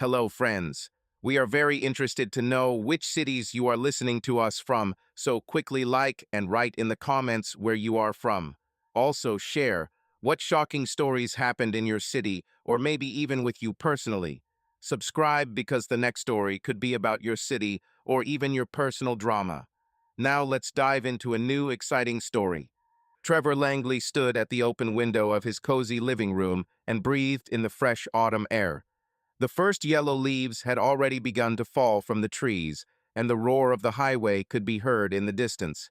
Hello, friends. We are very interested to know which cities you are listening to us from, so quickly like and write in the comments where you are from. Also, share what shocking stories happened in your city or maybe even with you personally. Subscribe because the next story could be about your city or even your personal drama. Now let's dive into a new exciting story. Trevor Langley stood at the open window of his cozy living room and breathed in the fresh autumn air. The first yellow leaves had already begun to fall from the trees, and the roar of the highway could be heard in the distance.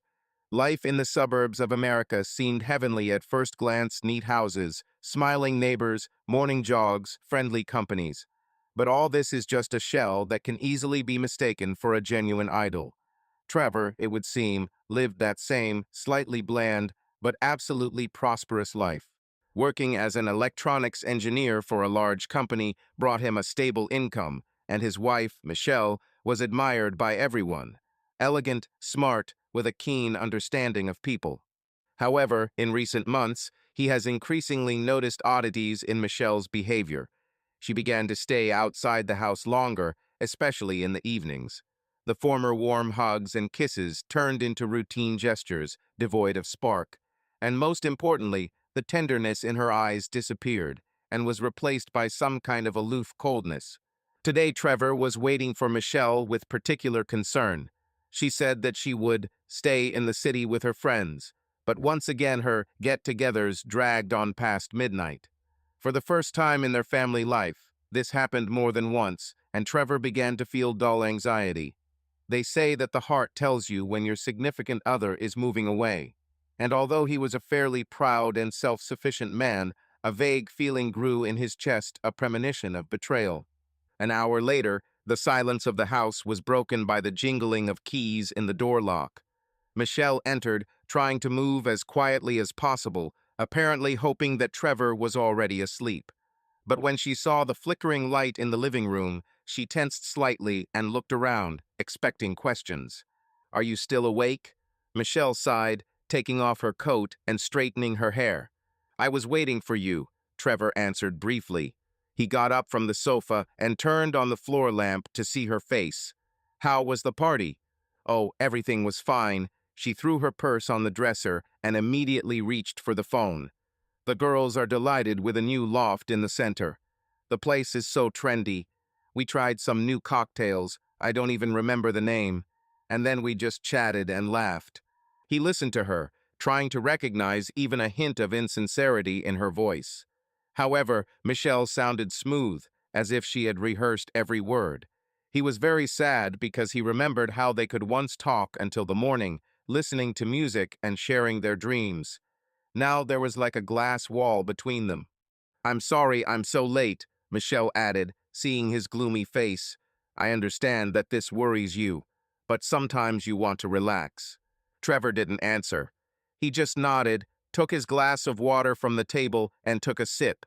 Life in the suburbs of America seemed heavenly at first glance: neat houses, smiling neighbors, morning jogs, friendly companies. But all this is just a shell that can easily be mistaken for a genuine idyll. Trevor, it would seem, lived that same, slightly bland, but absolutely prosperous life. Working as an electronics engineer for a large company brought him a stable income, and his wife, Michelle, was admired by everyone. Elegant, smart, with a keen understanding of people. However, in recent months, he has increasingly noticed oddities in Michelle's behavior. She began to stay outside the house longer, especially in the evenings. The former warm hugs and kisses turned into routine gestures, devoid of spark. And most importantly, the tenderness in her eyes disappeared and was replaced by some kind of aloof coldness. Today, Trevor was waiting for Michelle with particular concern. She said that she would stay in the city with her friends, but once again her get-togethers dragged on past midnight. For the first time in their family life, this happened more than once, and Trevor began to feel dull anxiety. They say that the heart tells you when your significant other is moving away. And although he was a fairly proud and self-sufficient man, a vague feeling grew in his chest, a premonition of betrayal. An hour later, the silence of the house was broken by the jingling of keys in the door lock. Michelle entered, trying to move as quietly as possible, apparently hoping that Trevor was already asleep. But when she saw the flickering light in the living room, she tensed slightly and looked around, expecting questions. "Are you still awake?" Michelle sighed, taking off her coat and straightening her hair. "I was waiting for you," Trevor answered briefly. He got up from the sofa and turned on the floor lamp to see her face. "How was the party?" "Oh, everything was fine." She threw her purse on the dresser and immediately reached for the phone. "The girls are delighted with a new loft in the center. The place is so trendy. We tried some new cocktails, I don't even remember the name, and then we just chatted and laughed." He listened to her, trying to recognize even a hint of insincerity in her voice. However, Michelle sounded smooth, as if she had rehearsed every word. He was very sad because he remembered how they could once talk until the morning, listening to music and sharing their dreams. Now there was like a glass wall between them. "I'm sorry I'm so late," Michelle added, seeing his gloomy face. "I understand that this worries you, but sometimes you want to relax." Trevor didn't answer. He just nodded, took his glass of water from the table, and took a sip.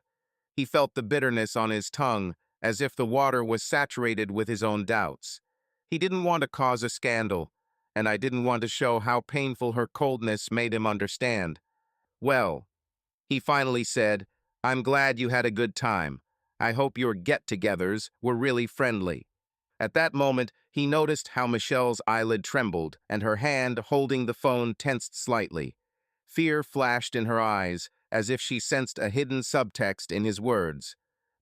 He felt the bitterness on his tongue, as if the water was saturated with his own doubts. He didn't want to cause a scandal, and I didn't want to show how painful her coldness made him understand. "Well," he finally said, "I'm glad you had a good time. I hope your get-togethers were really friendly." At that moment, he noticed how Michelle's eyelid trembled and her hand holding the phone tensed slightly. Fear flashed in her eyes, as if she sensed a hidden subtext in his words.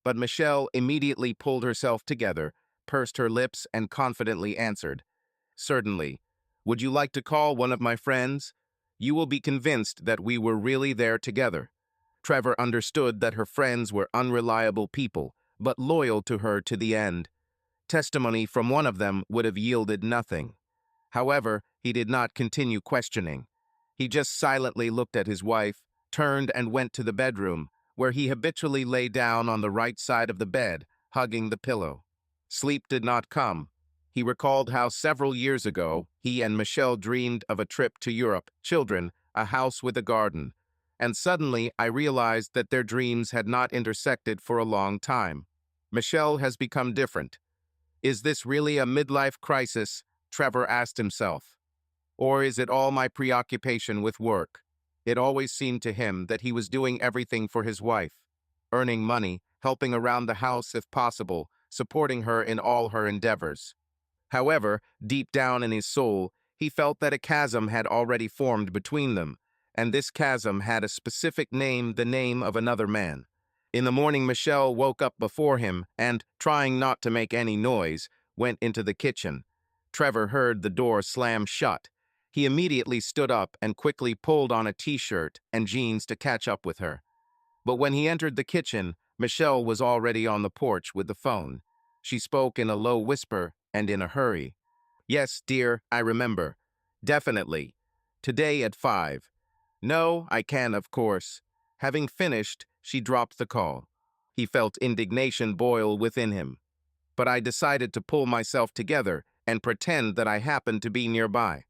But Michelle immediately pulled herself together, pursed her lips, and confidently answered, "Certainly. Would you like to call one of my friends? You will be convinced that we were really there together." Trevor understood that her friends were unreliable people, but loyal to her to the end. Testimony from one of them would have yielded nothing. However, he did not continue questioning. He just silently looked at his wife, turned and went to the bedroom, where he habitually lay down on the right side of the bed, hugging the pillow. Sleep did not come. He recalled how several years ago, he and Michelle dreamed of a trip to Europe, children, a house with a garden. And suddenly I realized that their dreams had not intersected for a long time. Michelle has become different. Is this really a midlife crisis? Trevor asked himself. Or is it all my preoccupation with work? It always seemed to him that he was doing everything for his wife, earning money, helping around the house if possible, supporting her in all her endeavors. However, deep down in his soul, he felt that a chasm had already formed between them, and this chasm had a specific name, the name of another man. In the morning, Michelle woke up before him and, trying not to make any noise, went into the kitchen. Trevor heard the door slam shut. He immediately stood up and quickly pulled on a t-shirt and jeans to catch up with her. But when he entered the kitchen, Michelle was already on the porch with the phone. She spoke in a low whisper and in a hurry. "Yes, dear, I remember. Definitely. Today at 5. No, I can, of course." Having finished, she dropped the call. He felt indignation boil within him. But I decided to pull myself together and pretend that I happened to be nearby.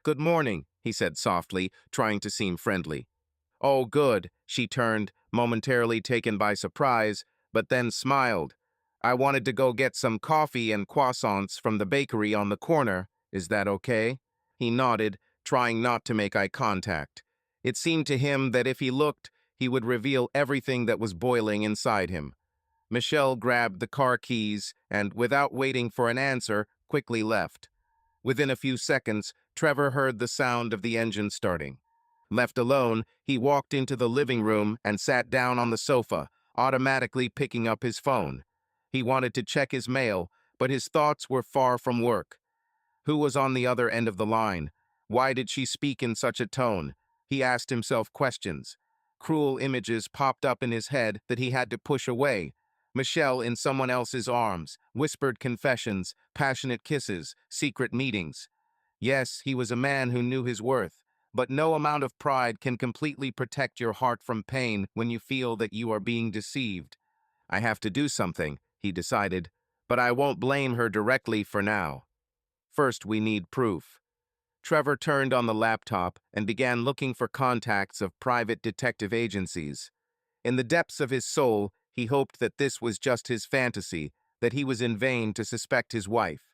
"Good morning," he said softly, trying to seem friendly. "Oh, good," she turned, momentarily taken by surprise, but then smiled. "I wanted to go get some coffee and croissants from the bakery on the corner. Is that okay?" He nodded, trying not to make eye contact. It seemed to him that if he looked, he would reveal everything that was boiling inside him. Michelle grabbed the car keys and, without waiting for an answer, quickly left. Within a few seconds, Trevor heard the sound of the engine starting. Left alone, he walked into the living room and sat down on the sofa, automatically picking up his phone. He wanted to check his mail, but his thoughts were far from work. Who was on the other end of the line? Why did she speak in such a tone? He asked himself questions. Cruel images popped up in his head that he had to push away. Michelle in someone else's arms, whispered confessions, passionate kisses, secret meetings. Yes, he was a man who knew his worth, but no amount of pride can completely protect your heart from pain when you feel that you are being deceived. "I have to do something," he decided, "but I won't blame her directly for now. First, we need proof." Trevor turned on the laptop and began looking for contacts of private detective agencies. In the depths of his soul, he hoped that this was just his fantasy, that he was in vain to suspect his wife.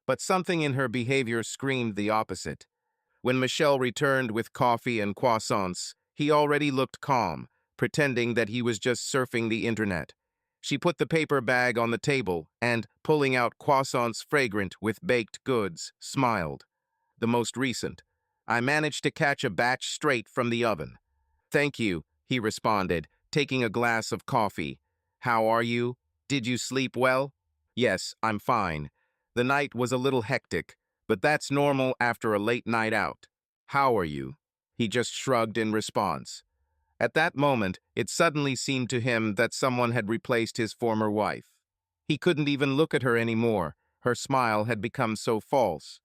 But something in her behavior screamed the opposite. When Michelle returned with coffee and croissants, he already looked calm, pretending that he was just surfing the internet. She put the paper bag on the table and, pulling out croissants fragrant with baked goods, smiled. "The most recent. I managed to catch a batch straight from the oven." "Thank you," he responded, taking a glass of coffee. "How are you? Did you sleep well?" "Yes, I'm fine. The night was a little hectic, but that's normal after a late night out. How are you?" He just shrugged in response. At that moment, it suddenly seemed to him that someone had replaced his former wife. He couldn't even look at her anymore. Her smile had become so false.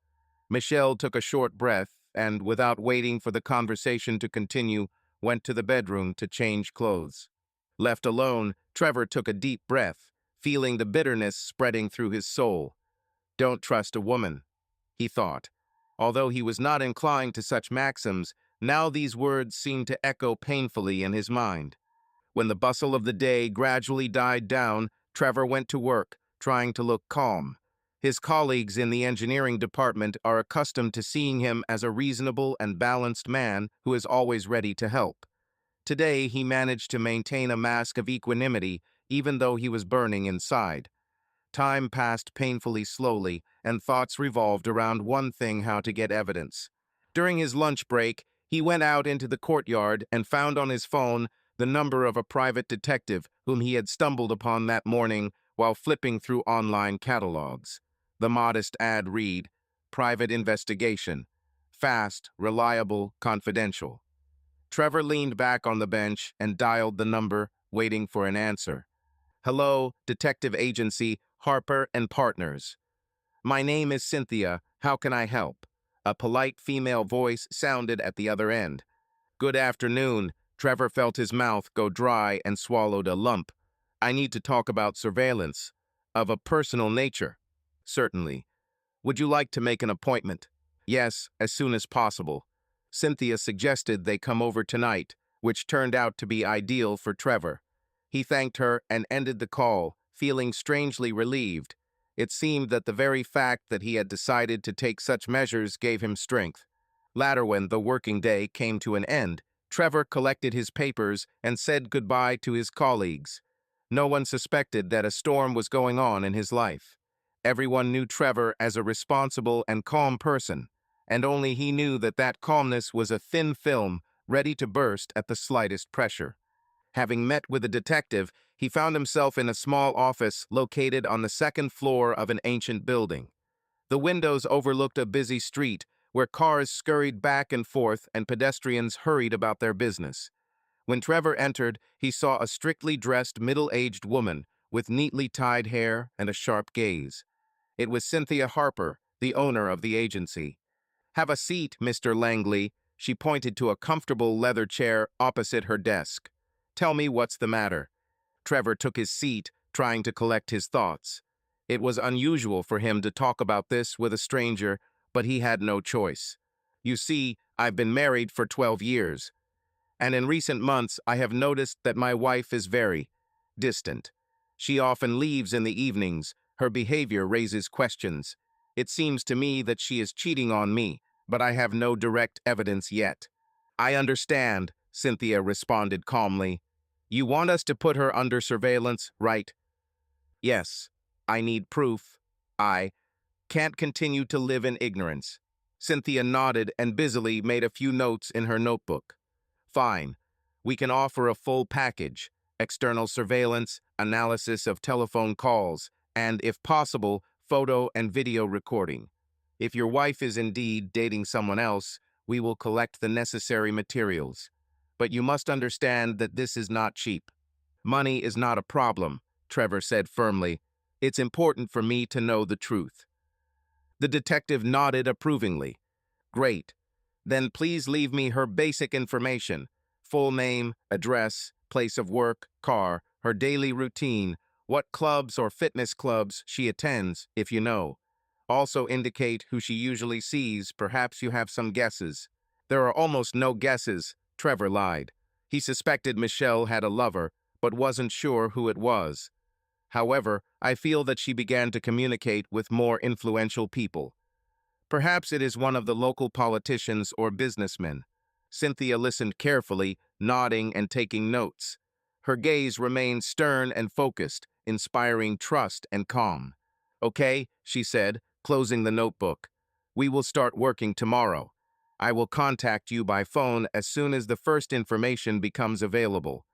Michelle took a short breath and, without waiting for the conversation to continue, went to the bedroom to change clothes. Left alone, Trevor took a deep breath, feeling the bitterness spreading through his soul. "Don't trust a woman," he thought. Although he was not inclined to such maxims, now these words seemed to echo painfully in his mind. When the bustle of the day gradually died down, Trevor went to work, trying to look calm. His colleagues in the engineering department are accustomed to seeing him as a reasonable and balanced man who is always ready to help. Today, he managed to maintain a mask of equanimity, even though he was burning inside. Time passed painfully slowly, and thoughts revolved around one thing: how to get evidence. During his lunch break, he went out into the courtyard and found on his phone the number of a private detective whom he had stumbled upon that morning while flipping through online catalogs. The modest ad read, "Private investigation. Fast, reliable, confidential." Trevor leaned back on the bench and dialed the number, waiting for an answer. "Hello, Detective Agency, Harper and Partners. My name is Cynthia. How can I help?" A polite female voice sounded at the other end. "Good afternoon." Trevor felt his mouth go dry and swallowed a lump. "I need to talk about surveillance. Of a personal nature." "Certainly. Would you like to make an appointment?" "Yes, as soon as possible." Cynthia suggested they come over tonight, which turned out to be ideal for Trevor. He thanked her and ended the call, feeling strangely relieved. It seemed that the very fact that he had decided to take such measures gave him strength. Later, when the working day came to an end, Trevor collected his papers and said goodbye to his colleagues. No one suspected that a storm was going on in his life. Everyone knew Trevor as a responsible and calm person, and only he knew that that calmness was a thin film ready to burst at the slightest pressure. Having met with a detective, he found himself in a small office located on the second floor of an ancient building. The windows overlooked a busy street where cars scurried back and forth and pedestrians hurried about their business. When Trevor entered, he saw a strictly dressed middle-aged woman with neatly tied hair and a sharp gaze. It was Cynthia Harper, the owner of the agency. "Have a seat, Mr. Langley." She pointed to a comfortable leather chair opposite her desk. "Tell me what's the matter." Trevor took his seat, trying to collect his thoughts. It was unusual for him to talk about this with a stranger, but he had no choice. "You see, I've been married for 12 years, and in recent months I have noticed that my wife is very distant. She often leaves in the evenings. Her behavior raises questions. It seems to me that she is cheating on me, but I have no direct evidence yet." "I understand," Cynthia responded calmly. "You want us to put her under surveillance, right?" "Yes. I need proof. I can't continue to live in ignorance." Cynthia nodded and busily made a few notes in her notebook. "Fine. We can offer a full package: external surveillance, analysis of telephone calls, and, if possible, photo and video recording. If your wife is indeed dating someone else, we will collect the necessary materials. But you must understand that this is not cheap." "Money is not a problem," Trevor said firmly. "It's important for me to know the truth." The detective nodded approvingly. "Great. Then please leave me her basic information: full name, address, place of work, car, her daily routine, what clubs or fitness clubs she attends, if you know. Also indicate who she usually sees. Perhaps you have some guesses." "There are almost no guesses," Trevor lied. He suspected Michelle had a lover, but wasn't sure who it was. "However, I feel that she began to communicate with more influential people. Perhaps it is one of the local politicians or businessmen." Cynthia listened carefully, nodding and taking notes. Her gaze remained stern and focused, inspiring trust and calm. "Okay," she said, closing the notebook. "We will start working tomorrow. I will contact you by phone as soon as the first information becomes available.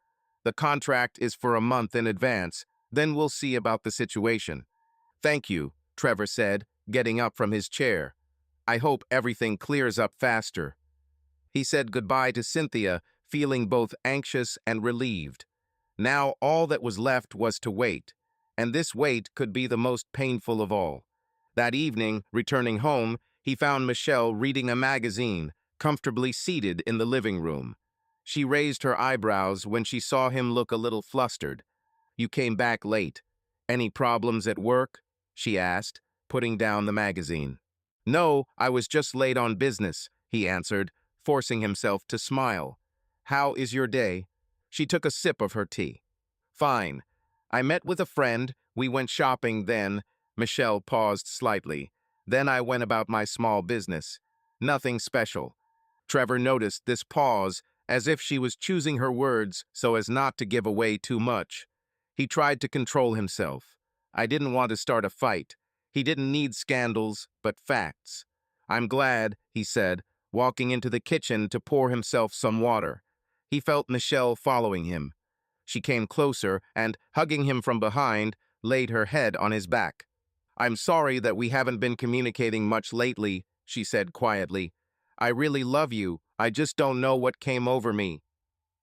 The contract is for a month in advance, then we'll see about the situation." "Thank you," Trevor said, getting up from his chair. "I hope everything clears up faster." He said goodbye to Cynthia, feeling both anxious and relieved. Now all that was left was to wait, and this wait could be the most painful of all. That evening, returning home, he found Michelle reading a magazine, comfortably seated in the living room. She raised her eyebrows when she saw him look a little flustered. "You came back late. Any problems at work?" she asked, putting down the magazine. "No, I was just late on business," he answered, forcing himself to smile. "How is your day?" She took a sip of her tea. "Fine. I met with a friend. We went shopping then." Michelle paused slightly. "Then I went about my small business. Nothing special." Trevor noticed this pause, as if she was choosing her words so as not to give away too much. He tried to control himself. "I didn't want to start a fight." He didn't need scandals, but facts. "I'm glad," he said, walking into the kitchen to pour himself some water. He felt Michelle following him. She came closer and, hugging him from behind, laid her head on his back. "I'm sorry that we haven't been communicating much lately," she said quietly. "I really love you. I just don't know what came over me.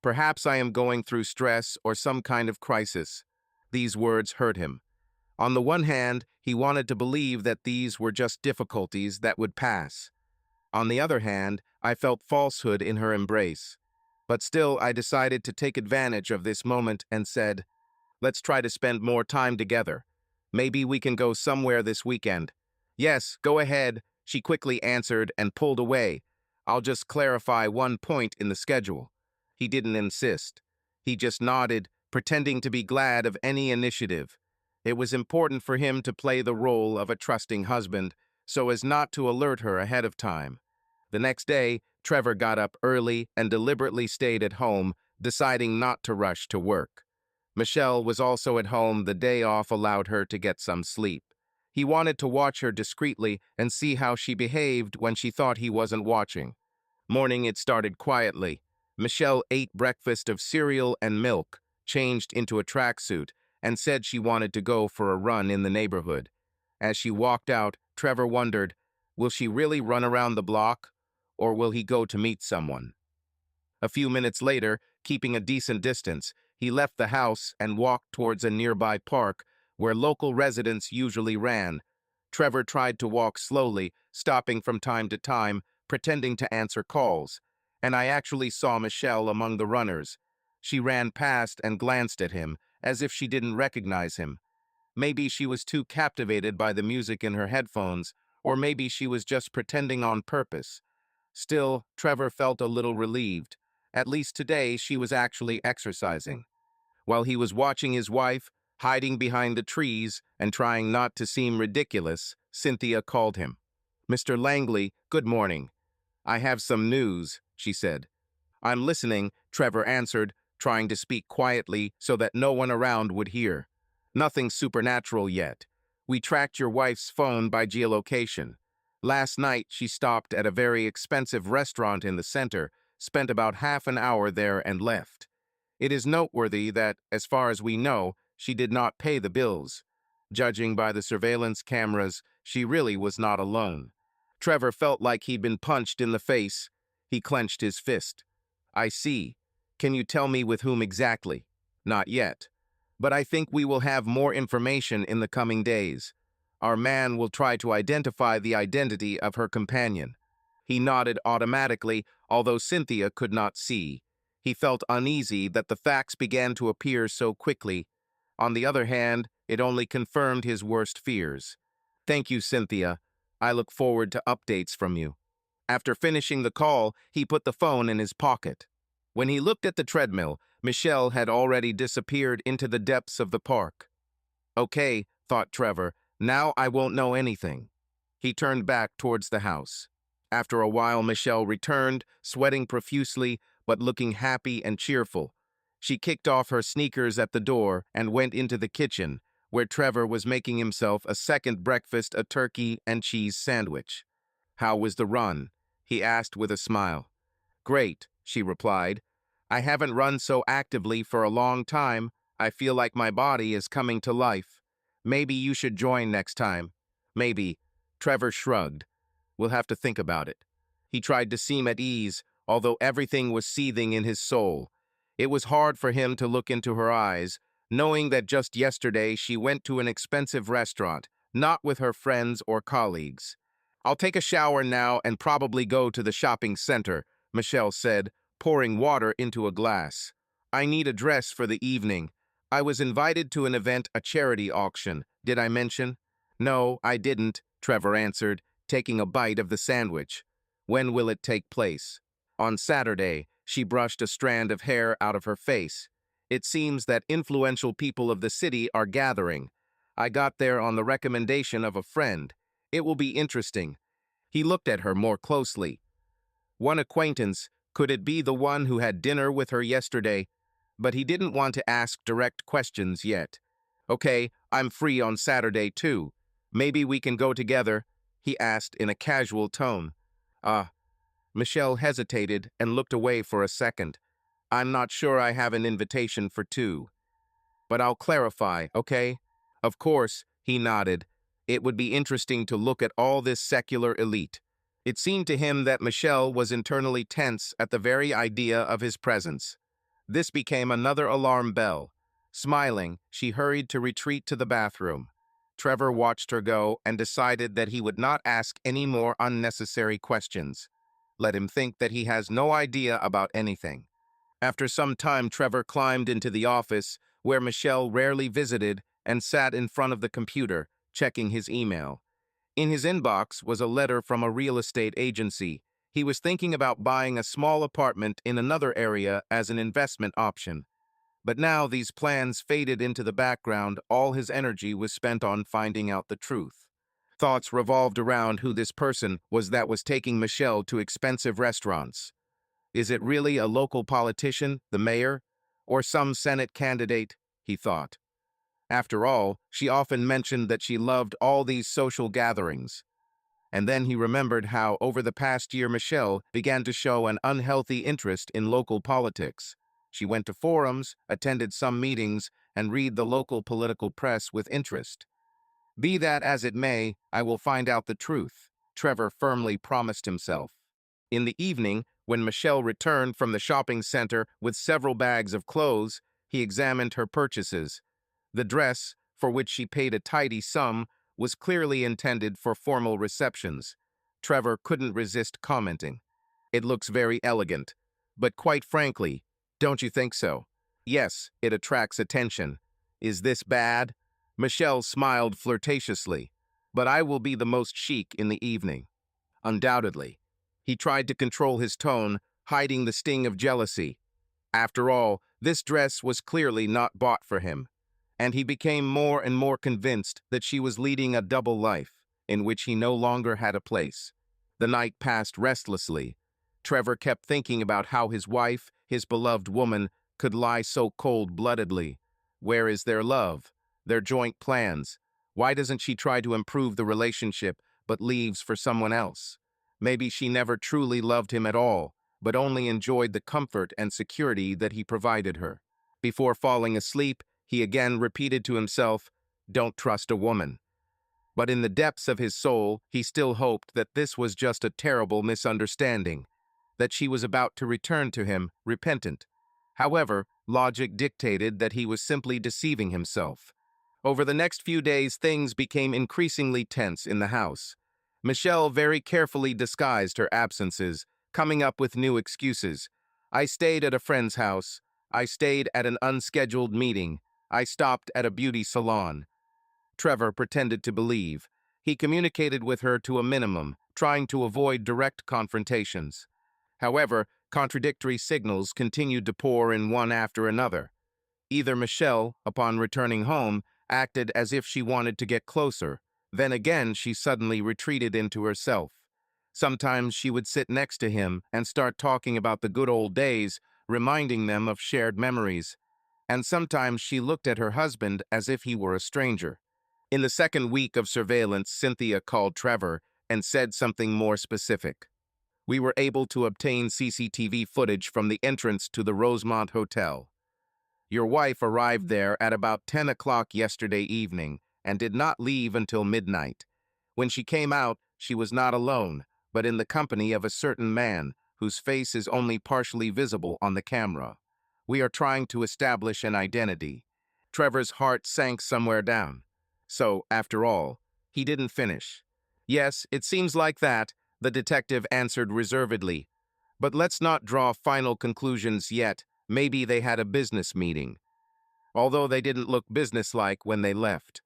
Perhaps I am going through stress or some kind of crisis." These words hurt him. On the one hand, he wanted to believe that these were just difficulties that would pass. On the other hand, I felt falsehood in her embrace. But still, I decided to take advantage of this moment and said, "Let's try to spend more time together. Maybe we can go somewhere this weekend." "Yes, go ahead," she quickly answered and pulled away. "I'll just clarify one point in the schedule." He didn't insist. He just nodded, pretending to be glad of any initiative. It was important for him to play the role of a trusting husband, so as not to alert her ahead of time. The next day, Trevor got up early and deliberately stayed at home, deciding not to rush to work. Michelle was also at home. The day off allowed her to get some sleep. He wanted to watch her discreetly and see how she behaved when she thought he wasn't watching. Morning it started quietly. Michelle ate breakfast of cereal and milk, changed into a tracksuit, and said she wanted to go for a run in the neighborhood. As she walked out, Trevor wondered, will she really run around the block, or will he go to meet someone? A few minutes later, keeping a decent distance, he left the house and walked towards a nearby park where local residents usually ran. Trevor tried to walk slowly, stopping from time to time, pretending to answer calls. And I actually saw Michelle among the runners. She ran past and glanced at him, as if she didn't recognize him. Maybe she was too captivated by the music in her headphones, or maybe she was just pretending on purpose. Still, Trevor felt a little relieved. At least today she was actually exercising. While he was watching his wife, hiding behind the trees and trying not to seem ridiculous, Cynthia called him. "Mr. Langley, good morning. I have some news," she said. "I'm listening," Trevor answered, trying to speak quietly so that no one around would hear. "Nothing supernatural yet. We tracked your wife's phone by geolocation. Last night, she stopped at a very expensive restaurant in the center, spent about half an hour there and left. It is noteworthy that, as far as we know, she did not pay the bills. Judging by the surveillance cameras, she really was not alone." Trevor felt like he'd been punched in the face. He clenched his fist. "I see. Can you tell me with whom exactly?" "Not yet. But I think we will have more information in the coming days. Our man will try to identify the identity of her companion." He nodded automatically, although Cynthia could not see. He felt uneasy that the facts began to appear so quickly. On the other hand, it only confirmed his worst fears. "Thank you, Cynthia. I look forward to updates from you." After finishing the call, he put the phone in his pocket. When he looked at the treadmill, Michelle had already disappeared into the depths of the park. "Okay," thought Trevor, "now I won't know anything." He turned back towards the house. After a while, Michelle returned, sweating profusely, but looking happy and cheerful. She kicked off her sneakers at the door and went into the kitchen, where Trevor was making himself a second breakfast, a turkey and cheese sandwich. "How was the run?" he asked with a smile. "Great," she replied. "I haven't run so actively for a long time. I feel like my body is coming to life. Maybe you should join next time." "Maybe." Trevor shrugged. "We'll have to think about it." He tried to seem at ease, although everything was seething in his soul. It was hard for him to look into her eyes, knowing that just yesterday she went to an expensive restaurant, not with her friends or colleagues. "I'll take a shower now and probably go to the shopping center," Michelle said, pouring water into a glass. "I need a dress for the evening. I was invited to an event, a charity auction. Did I mention?" "No, I didn't," Trevor answered, taking a bite of the sandwich. "When will it take place?" "On Saturday." She brushed a strand of hair out of her face. "It seems that influential people of the city are gathering. I got there on the recommendation of a friend. It will be interesting." He looked at her more closely. "One acquaintance, could it be the one who had dinner with her yesterday?" But he didn't want to ask direct questions yet. "Okay, I'm free on Saturday too. Maybe we can go together?" he asked in a casual tone. "Ah." Michelle hesitated and looked away for a second. "I'm not sure I have an invitation for two. But I'll clarify, okay?" "Of course," he nodded. It would be interesting to look at all this secular elite. It seemed to him that Michelle was internally tense at the very idea of his presence. This became another alarm bell. Smiling, she hurried to retreat to the bathroom. Trevor watched her go and decided that he would not ask any more unnecessary questions. Let him think that he has no idea about anything. After some time, Trevor climbed into the office, where Michelle rarely visited, and sat in front of the computer, checking his email. In his inbox was a letter from a real estate agency. He was thinking about buying a small apartment in another area as an investment option. But now these plans faded into the background. All his energy was spent on finding out the truth. Thoughts revolved around who this person was that was taking Michelle to expensive restaurants. Is it really a local politician, the mayor, or some Senate candidate? he thought. After all, she often mentioned that she loved all these social gatherings. And then he remembered how, over the past year, Michelle began to show an unhealthy interest in local politics. She went to forums, attended some meetings, and read the local political press with interest. Be that as it may, I will find out the truth, Trevor firmly promised himself. In the evening, when Michelle returned from the shopping center with several bags of clothes, he examined her purchases. The dress, for which she paid a tidy sum, was clearly intended for formal receptions. Trevor couldn't resist commenting. It looks very elegant. But quite frankly, don't you think so? Yes, it attracts attention. Is this bad? Michelle smiled flirtatiously. But I will be the most chic in the evening. Undoubtedly. He tried to control his tone, hiding the sting of jealousy. After all, this dress was clearly not bought for him, and he became more and more convinced that she was leading a double life, in which he no longer had a place. The night passed restlessly. Trevor kept thinking about how his wife, his beloved woman, could lie so cold-bloodedly. Where is their love? Their joint plans? Why doesn't she try to improve the relationship, but leaves for someone else? Maybe she never truly loved him at all, but only enjoyed the comfort and security that he provided her. Before falling asleep, he again repeated to himself, "Don't trust a woman." But in the depths of his soul, he still hoped that this was just a terrible misunderstanding, that she was about to return to him, repentant. However, logic dictated that he was simply deceiving himself. Over the next few days, things became increasingly tense in the house. Michelle very carefully disguised her absences, coming up with new excuses. I stayed at a friend's house. I stayed at an unscheduled meeting. I stopped at a beauty salon. Trevor pretended to believe. He communicated with her to a minimum, trying to avoid direct confrontations. However, contradictory signals continued to pour in one after another. Either Michelle, upon returning home, acted as if she wanted to get closer. Then again, she suddenly retreated into herself. Sometimes she would sit next to him and start talking about the good old days, reminding them of shared memories. And sometimes she looked at her husband as if he were a stranger. In the second week of surveillance, Cynthia called Trevor and said something more specific. We were able to obtain CCTV footage from the entrance to the Rosemont Hotel. Your wife arrived there at about 10 o'clock yesterday evening and did not leave until midnight. When she came out, she was not alone, but in the company of a certain man whose face is only partially visible on the camera. We are trying to establish an identity. Trevor's heart sank somewhere down. So, after all, he didn't finish. Yes, it seems like that, the detective answered reservedly. But let's not draw final conclusions yet. Maybe they had a business meeting, although they didn't look businesslike when they left.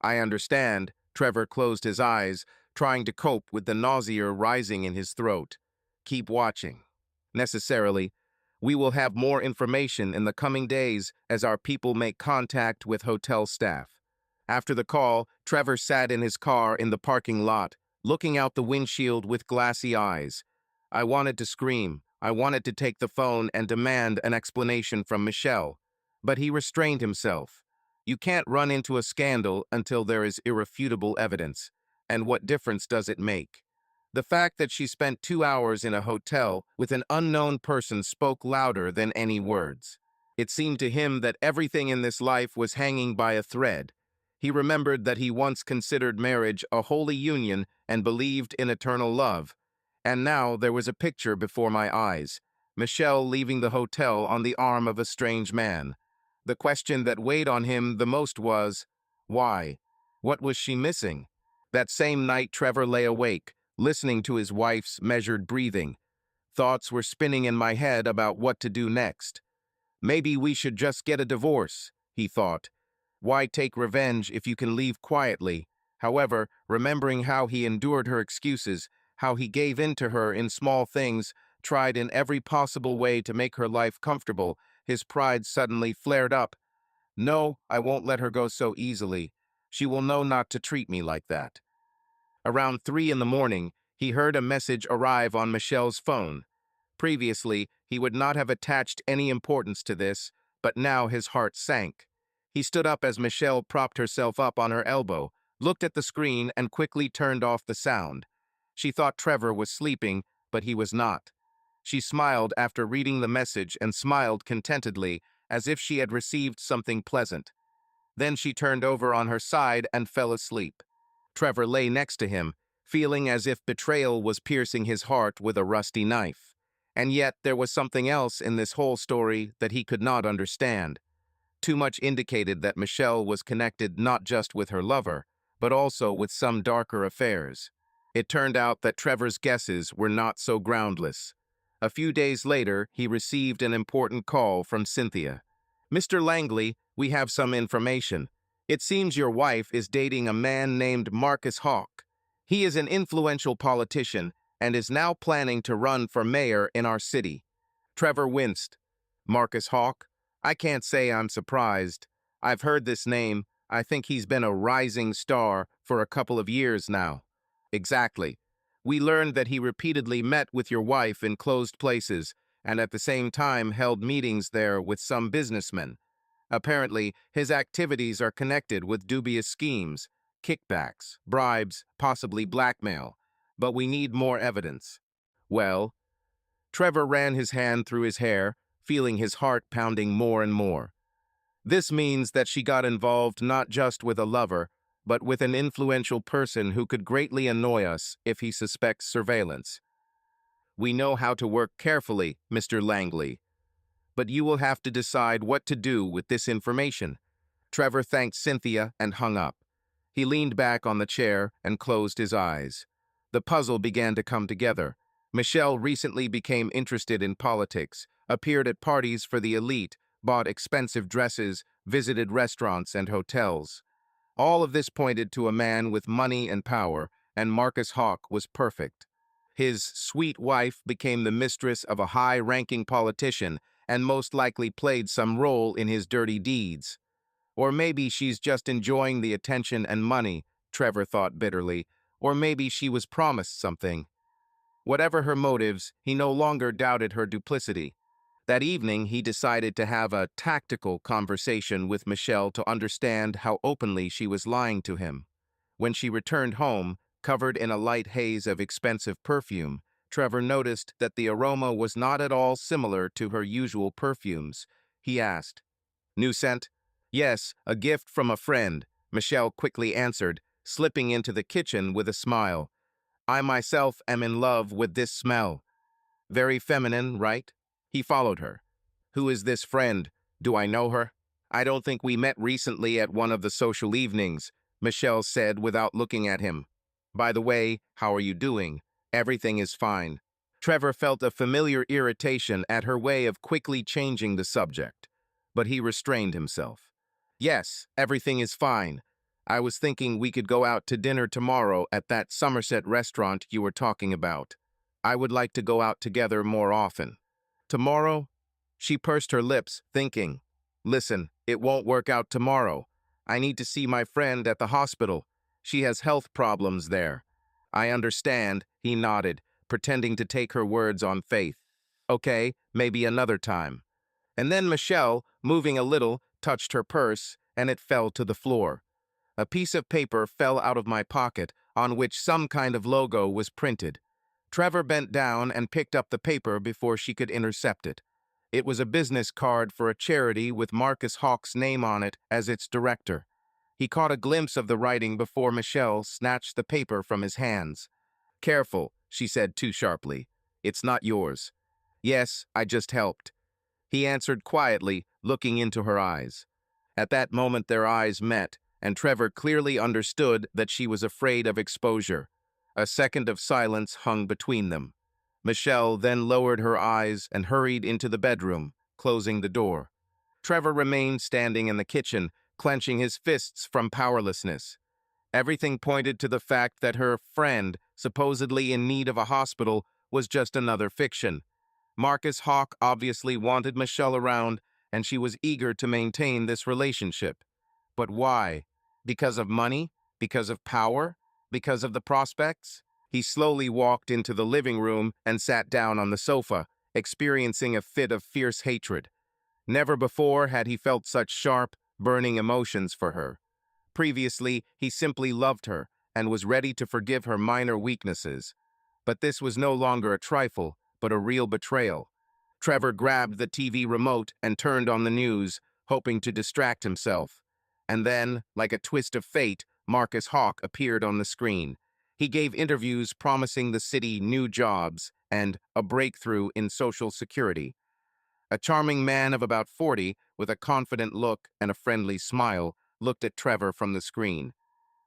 I understand. Trevor closed his eyes, trying to cope with the nausea rising in his throat. Keep watching. Necessarily, we will have more information in the coming days as our people make contact with hotel staff. After the call, Trevor sat in his car in the parking lot, looking out the windshield with glassy eyes. I wanted to scream. I wanted to take the phone and demand an explanation from Michelle. But he restrained himself. You can't run into a scandal until there is irrefutable evidence. And what difference does it make? The fact that she spent 2 hours in a hotel with an unknown person spoke louder than any words. It seemed to him that everything in this life was hanging by a thread. He remembered that he once considered marriage a holy union and believed in eternal love. And now there was a picture before my eyes, Michelle leaving the hotel on the arm of a strange man. The question that weighed on him the most was, why? What was she missing? That same night Trevor lay awake, listening to his wife's measured breathing. Thoughts were spinning in my head about what to do next. Maybe we should just get a divorce, he thought. Why take revenge if you can leave quietly? However, remembering how he endured her excuses, how he gave in to her in small things, tried in every possible way to make her life comfortable, his pride suddenly flared up. No, I won't let her go so easily. She will know not to treat me like that. Around 3 in the morning, he heard a message arrive on Michelle's phone. Previously, he would not have attached any importance to this, but now his heart sank. He stood up as Michelle propped herself up on her elbow, looked at the screen, and quickly turned off the sound. She thought Trevor was sleeping, but he was not. She smiled after reading the message and smiled contentedly, as if she had received something pleasant. Then she turned over on her side and fell asleep. Trevor lay next to him, feeling as if betrayal was piercing his heart with a rusty knife. And yet there was something else in this whole story that he could not understand. Too much indicated that Michelle was connected not just with her lover, but also with some darker affairs. It turned out that Trevor's guesses were not so groundless. A few days later, he received an important call from Cynthia. "Mr. Langley, we have some information. It seems your wife is dating a man named Marcus Hawk. He is an influential politician and is now planning to run for mayor in our city." Trevor winced. Marcus Hawk? I can't say I'm surprised. I've heard this name. I think he's been a rising star for a couple of years now. Exactly. We learned that he repeatedly met with your wife in closed places and at the same time held meetings there with some businessmen. Apparently, his activities are connected with dubious schemes, kickbacks, bribes, possibly blackmail. But we need more evidence. Well, Trevor ran his hand through his hair, feeling his heart pounding more and more. This means that she got involved not just with a lover, but with an influential person who could greatly annoy us if he suspects surveillance. We know how to work carefully, Mr. Langley, but you will have to decide what to do with this information. Trevor thanked Cynthia and hung up. He leaned back on the chair and closed his eyes. The puzzle began to come together. Michelle recently became interested in politics, appeared at parties for the elite, bought expensive dresses, visited restaurants and hotels. All of this pointed to a man with money and power, and Marcus Hawk was perfect. His sweet wife became the mistress of a high-ranking politician and most likely played some role in his dirty deeds. Or maybe she's just enjoying the attention and money, Trevor thought bitterly. Or maybe she was promised something. Whatever her motives, he no longer doubted her duplicity. That evening, he decided to have a tactical conversation with Michelle to understand how openly she was lying to him. When she returned home, covered in a light haze of expensive perfume, Trevor noticed that the aroma was not at all similar to her usual perfumes. He asked, "New scent?" "Yes, a gift from a friend," Michelle quickly answered, slipping into the kitchen with a smile. "I myself am in love with this smell." Very feminine, right? He followed her. "Who is this friend? Do I know her?" "I don't think we met recently at one of the social evenings," Michelle said without looking at him. "By the way, how are you doing?" "Everything is fine." Trevor felt a familiar irritation at her way of quickly changing the subject, but he restrained himself. "Yes, everything is fine. I was thinking we could go out to dinner tomorrow at that Somerset restaurant you were talking about. I would like to go out together more often." "Tomorrow?" She pursed her lips, thinking, "Listen, it won't work out tomorrow. I need to see my friend at the hospital. She has health problems there." "I understand," he nodded, pretending to take her words on faith. "Okay, maybe another time." And then Michelle, moving a little, touched her purse, and it fell to the floor. A piece of paper fell out of my pocket, on which some kind of logo was printed. Trevor bent down and picked up the paper before she could intercept it. It was a business card for a charity with Marcus Hawk's name on it as its director. He caught a glimpse of the writing before Michelle snatched the paper from his hands. "Careful," she said too sharply. "It's not yours." "Yes, I just helped," he answered quietly, looking into her eyes. At that moment their eyes met, and Trevor clearly understood that she was afraid of exposure. A second of silence hung between them. Michelle then lowered her eyes and hurried into the bedroom, closing the door. Trevor remained standing in the kitchen, clenching his fists from powerlessness. Everything pointed to the fact that her friend, supposedly in need of a hospital, was just another fiction. Marcus Hawk obviously wanted Michelle around, and she was eager to maintain this relationship. But why? Because of money? Because of power? Because of the prospects? He slowly walked into the living room and sat down on the sofa, experiencing a fit of fierce hatred. Never before had he felt such sharp, burning emotions for her. Previously, he simply loved her and was ready to forgive her minor weaknesses. But this was no longer a trifle, but a real betrayal. Trevor grabbed the TV remote and turned on the news, hoping to distract himself. And then, like a twist of fate, Marcus Hawk appeared on the screen. He gave interviews promising the city new jobs and a breakthrough in social security. A charming man of about 40, with a confident look and a friendly smile, looked at Trevor from the screen.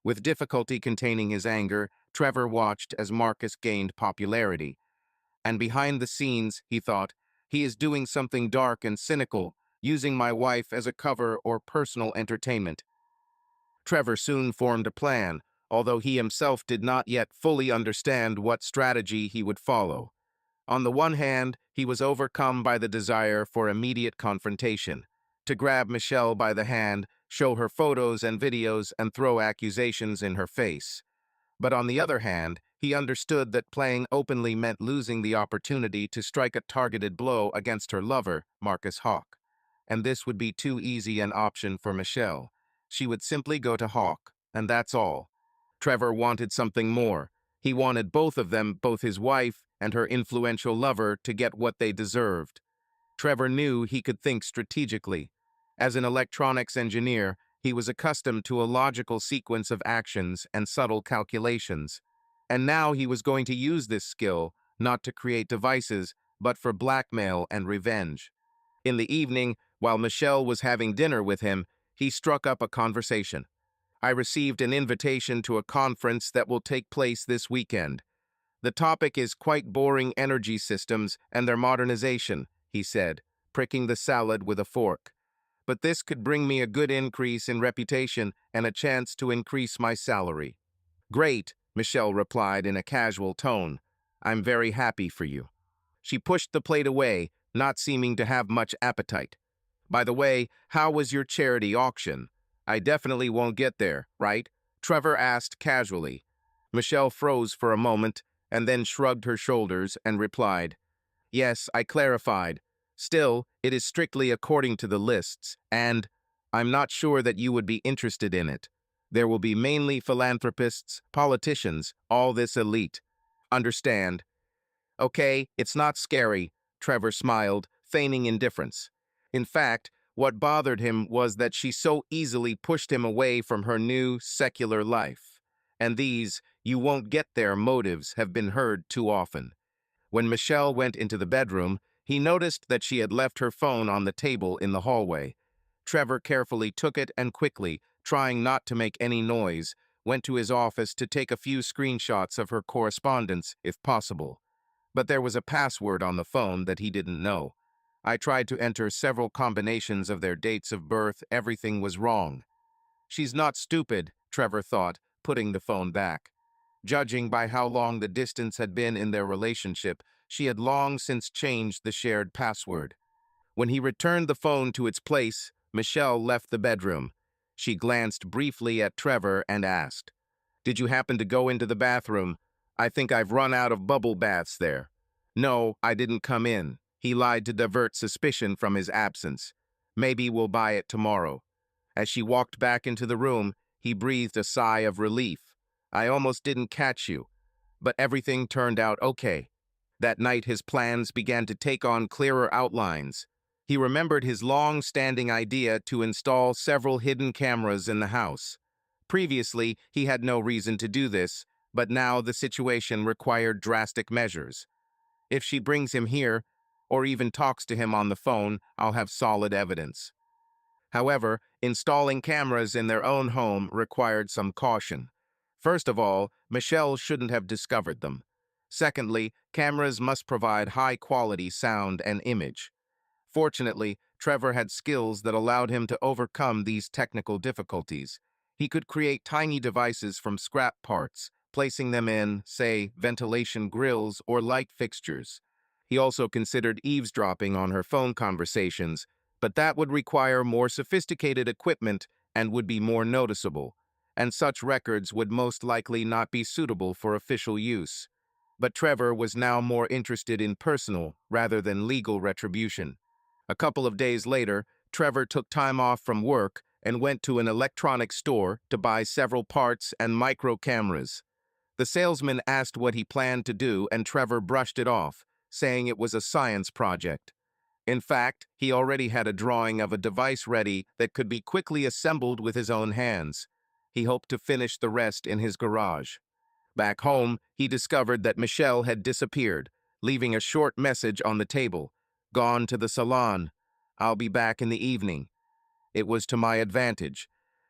With difficulty containing his anger, Trevor watched as Marcus gained popularity. And behind the scenes, he thought, he is doing something dark and cynical, using my wife as a cover or personal entertainment. Trevor soon formed a plan, although he himself did not yet fully understand what strategy he would follow. On the one hand, he was overcome by the desire for immediate confrontation, to grab Michelle by the hand, show her photos and videos, and throw accusations in her face. But on the other hand, he understood that playing openly meant losing the opportunity to strike a targeted blow against her lover, Marcus Hawk. And this would be too easy an option for Michelle. She would simply go to Hawk, and that's all. Trevor wanted something more. He wanted both of them, both his wife and her influential lover, to get what they deserved. Trevor knew he could think strategically. As an electronics engineer, he was accustomed to a logical sequence of actions and subtle calculations. And now he was going to use this skill, not to create devices, but for blackmail and revenge. In the evening, while Michelle was having dinner with him, he struck up a conversation. I received an invitation to a conference that will take place this weekend. The topic is quite boring energy systems and their modernization, he said, pricking the salad with a fork. But this could bring me a good increase in reputation and a chance to increase my salary. Great, Michelle replied in a casual tone. I'm very happy for you. She pushed the plate away, not seeming to have much appetite. By the way, how was your charity auction? I definitely won't get there, right? Trevor asked casually. Michelle froze for a moment and then shrugged her shoulders and replied, Yes, I clarified. Still, it is strictly according to the lists, and I'm not sure that you would be interested in it. There will be mainly philanthropists, politicians, all this elite. Understand? Okay, it's not scary, Trevor smiled, feigning indifference. In fact, what bothered him was that she so easily pushed him away from her new, secular life. And these, you won't get there motives have been heard too often. When Michelle went into the bedroom, he noticed that she had left her phone on the table in the hallway. Trevor carefully took it and quickly, trying not to make any noise, went to his office to take a few screenshots of her correspondence, if possible. But there was a password on the phone that he didn't know. I tried to enter several combinations of their dates of birth. Everything was wrong. She's not stupid, Trevor thought, putting the phone back. Judging by how long the distance had been in their relationship, she had long since changed the shared password. When he returned the phone to its place, Michelle left the bedroom. She glanced briefly at Trevor and asked, Did you happen to go into the bathroom? I think I've run out of bubble baths there. No, I didn't come in. He lied to divert suspicion from his absence. Maybe we'll buy it tomorrow. As she walked back into the room, he breathed a sigh of relief. I almost didn't catch you, but everything turned out okay. That night his plans began to take on clearer outlines. He remembered his long-standing idea to install several hidden cameras in the house. Previously, he had no reason to do this, but now the situation required drastic measures. If she brings him here, or even talks to him on the phone, I'll have solid evidence. However, installing cameras in their own home required some caution. First of all, Michelle shouldn't have discovered them. Secondly, cameras must provide high-quality sound and image. Fortunately, Trevor had skills that allowed him to overcome these technical difficulties. He could create tiny devices from scrap parts, placing them in, say, ventilation grills or light fixtures. He also considered eavesdropping on her phone conversations, but that would require more sophisticated equipment and would be more noticeable, and such records would most likely not be suitable for official use. But Trevor was now more interested in personal rather than legal retribution. A couple of days later, Trevor took time off from work and went to an electronics store to buy several parts and micro cameras. The salesman asked what he planned to do, and Trevor brushed it off, saying it was a science project. In fact, he already had a drawing of a device ready that could be quickly assembled with his own hands. He hoped to finish the rest in his garage. Back home, he discovered that Michelle had disappeared, leaving a short message on the table. "Gone to the salon. I'll be back in the evening." It was to my advantage.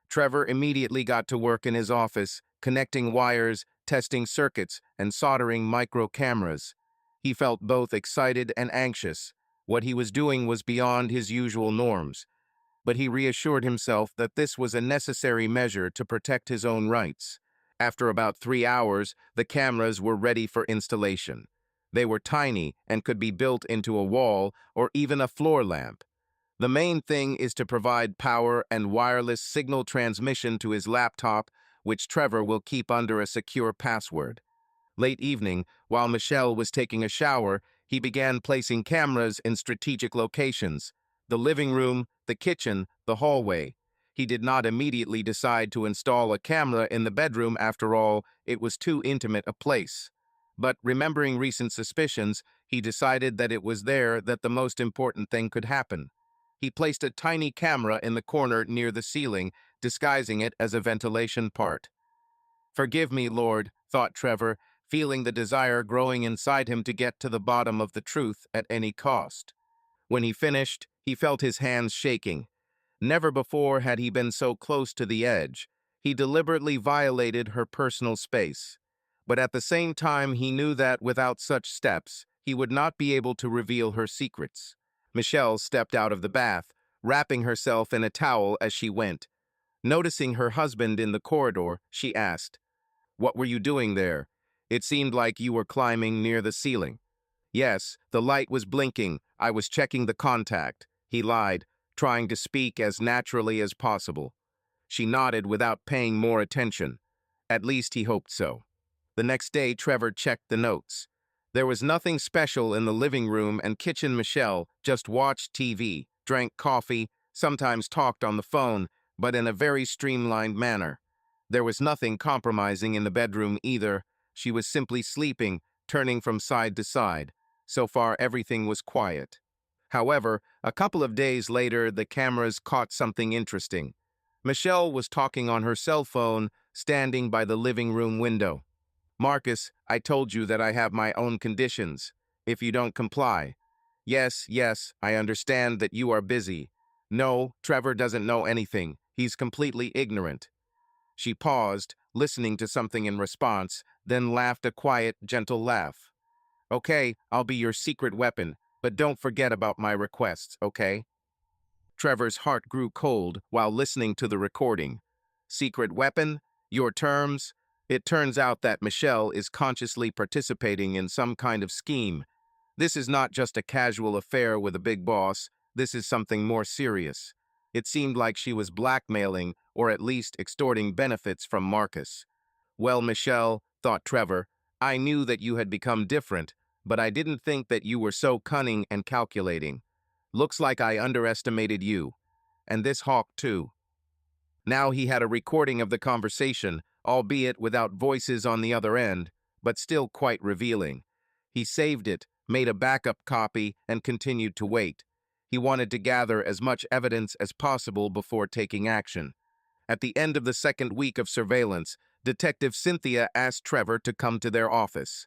Trevor immediately got to work in his office, connecting wires, testing circuits, and soldering micro cameras. He felt both excited and anxious. What he was doing was beyond his usual norms, but he reassured himself that this was a necessary measure to protect his own rights. After about 3 hours, the cameras were ready for installation. They were tiny and could be built into a wall or even a floor lamp. The main thing is to provide power and wireless signal transmission to his laptop, which Trevor will keep under a secure password. Late evening, while Michelle was taking a shower, he began placing cameras in strategic locations: the living room, the kitchen, the hallway. He did not immediately decide to install a camera in the bedroom. After all, it was too intimate a place. But remembering recent suspicions, he decided that it was there that the most important thing could happen. He placed a tiny camera in the corner near the ceiling, disguising it as a ventilation part. "Forgive me, Lord," thought Trevor, feeling the desire growing inside him to get to the bottom of the truth at any cost. When he finished, he felt his hands shaking. Never before had he been so close to the edge. He deliberately violated her personal space. But at the same time, he knew that without such steps, he would not be able to reveal her secrets. Michelle stepped out of the bath, wrapping herself in a towel as she went. Noticing her husband in the corridor, she asked, "What were you doing there? It seemed like you were climbing near the ceiling." "Yes, the light was blinking. I was checking the contact," he lied, trying to speak as naturally as possible. She nodded without paying more attention. At least he hoped so. The next day, Trevor checked the notes. There was nothing special in the living room and kitchen. Michelle just watched TV, drank coffee, sometimes talked on the phone, but in a very streamlined manner. There was nothing compromising in the bedroom either. She was simply sleeping, turning from side to side. So far, everything was quiet. However, a couple of days later, the cameras caught something interesting. Michelle was talking on her cell phone, standing by the living room window. "Marcus, I told you that I have my own conditions. If you don't comply." "Yes, yes, I understand that you are busy." "No, Trevor doesn't know anything. He's completely ignorant." She paused, listening to something in response, then laughed a quiet, gentle laugh. "Okay, I'll be your secret weapon, but don't forget about my requests, okay?" Trevor's heart grew cold while listening to the recording. "Secret weapon? Your terms?" It turns out that Michelle is consciously participating in some kind of scheme. This is not just a casual affair with a big boss. This is something more serious. It seemed like she was blackmailing or at least extorting benefits from Marcus. "Well, Michelle," thought Trevor, "I knew that you had become different, but I didn't think that you were so cunning and calculating. Looks like I underestimated you. And this hawk, too." Now he had a recording of the conversation, albeit without voices on the other end, but still quite revealing. He saved it, made a backup copy, and continued to wait. He wanted to gather as much evidence as possible before taking action. At the end of the second week of surveillance, Detective Cynthia asked Trevor to come to their office.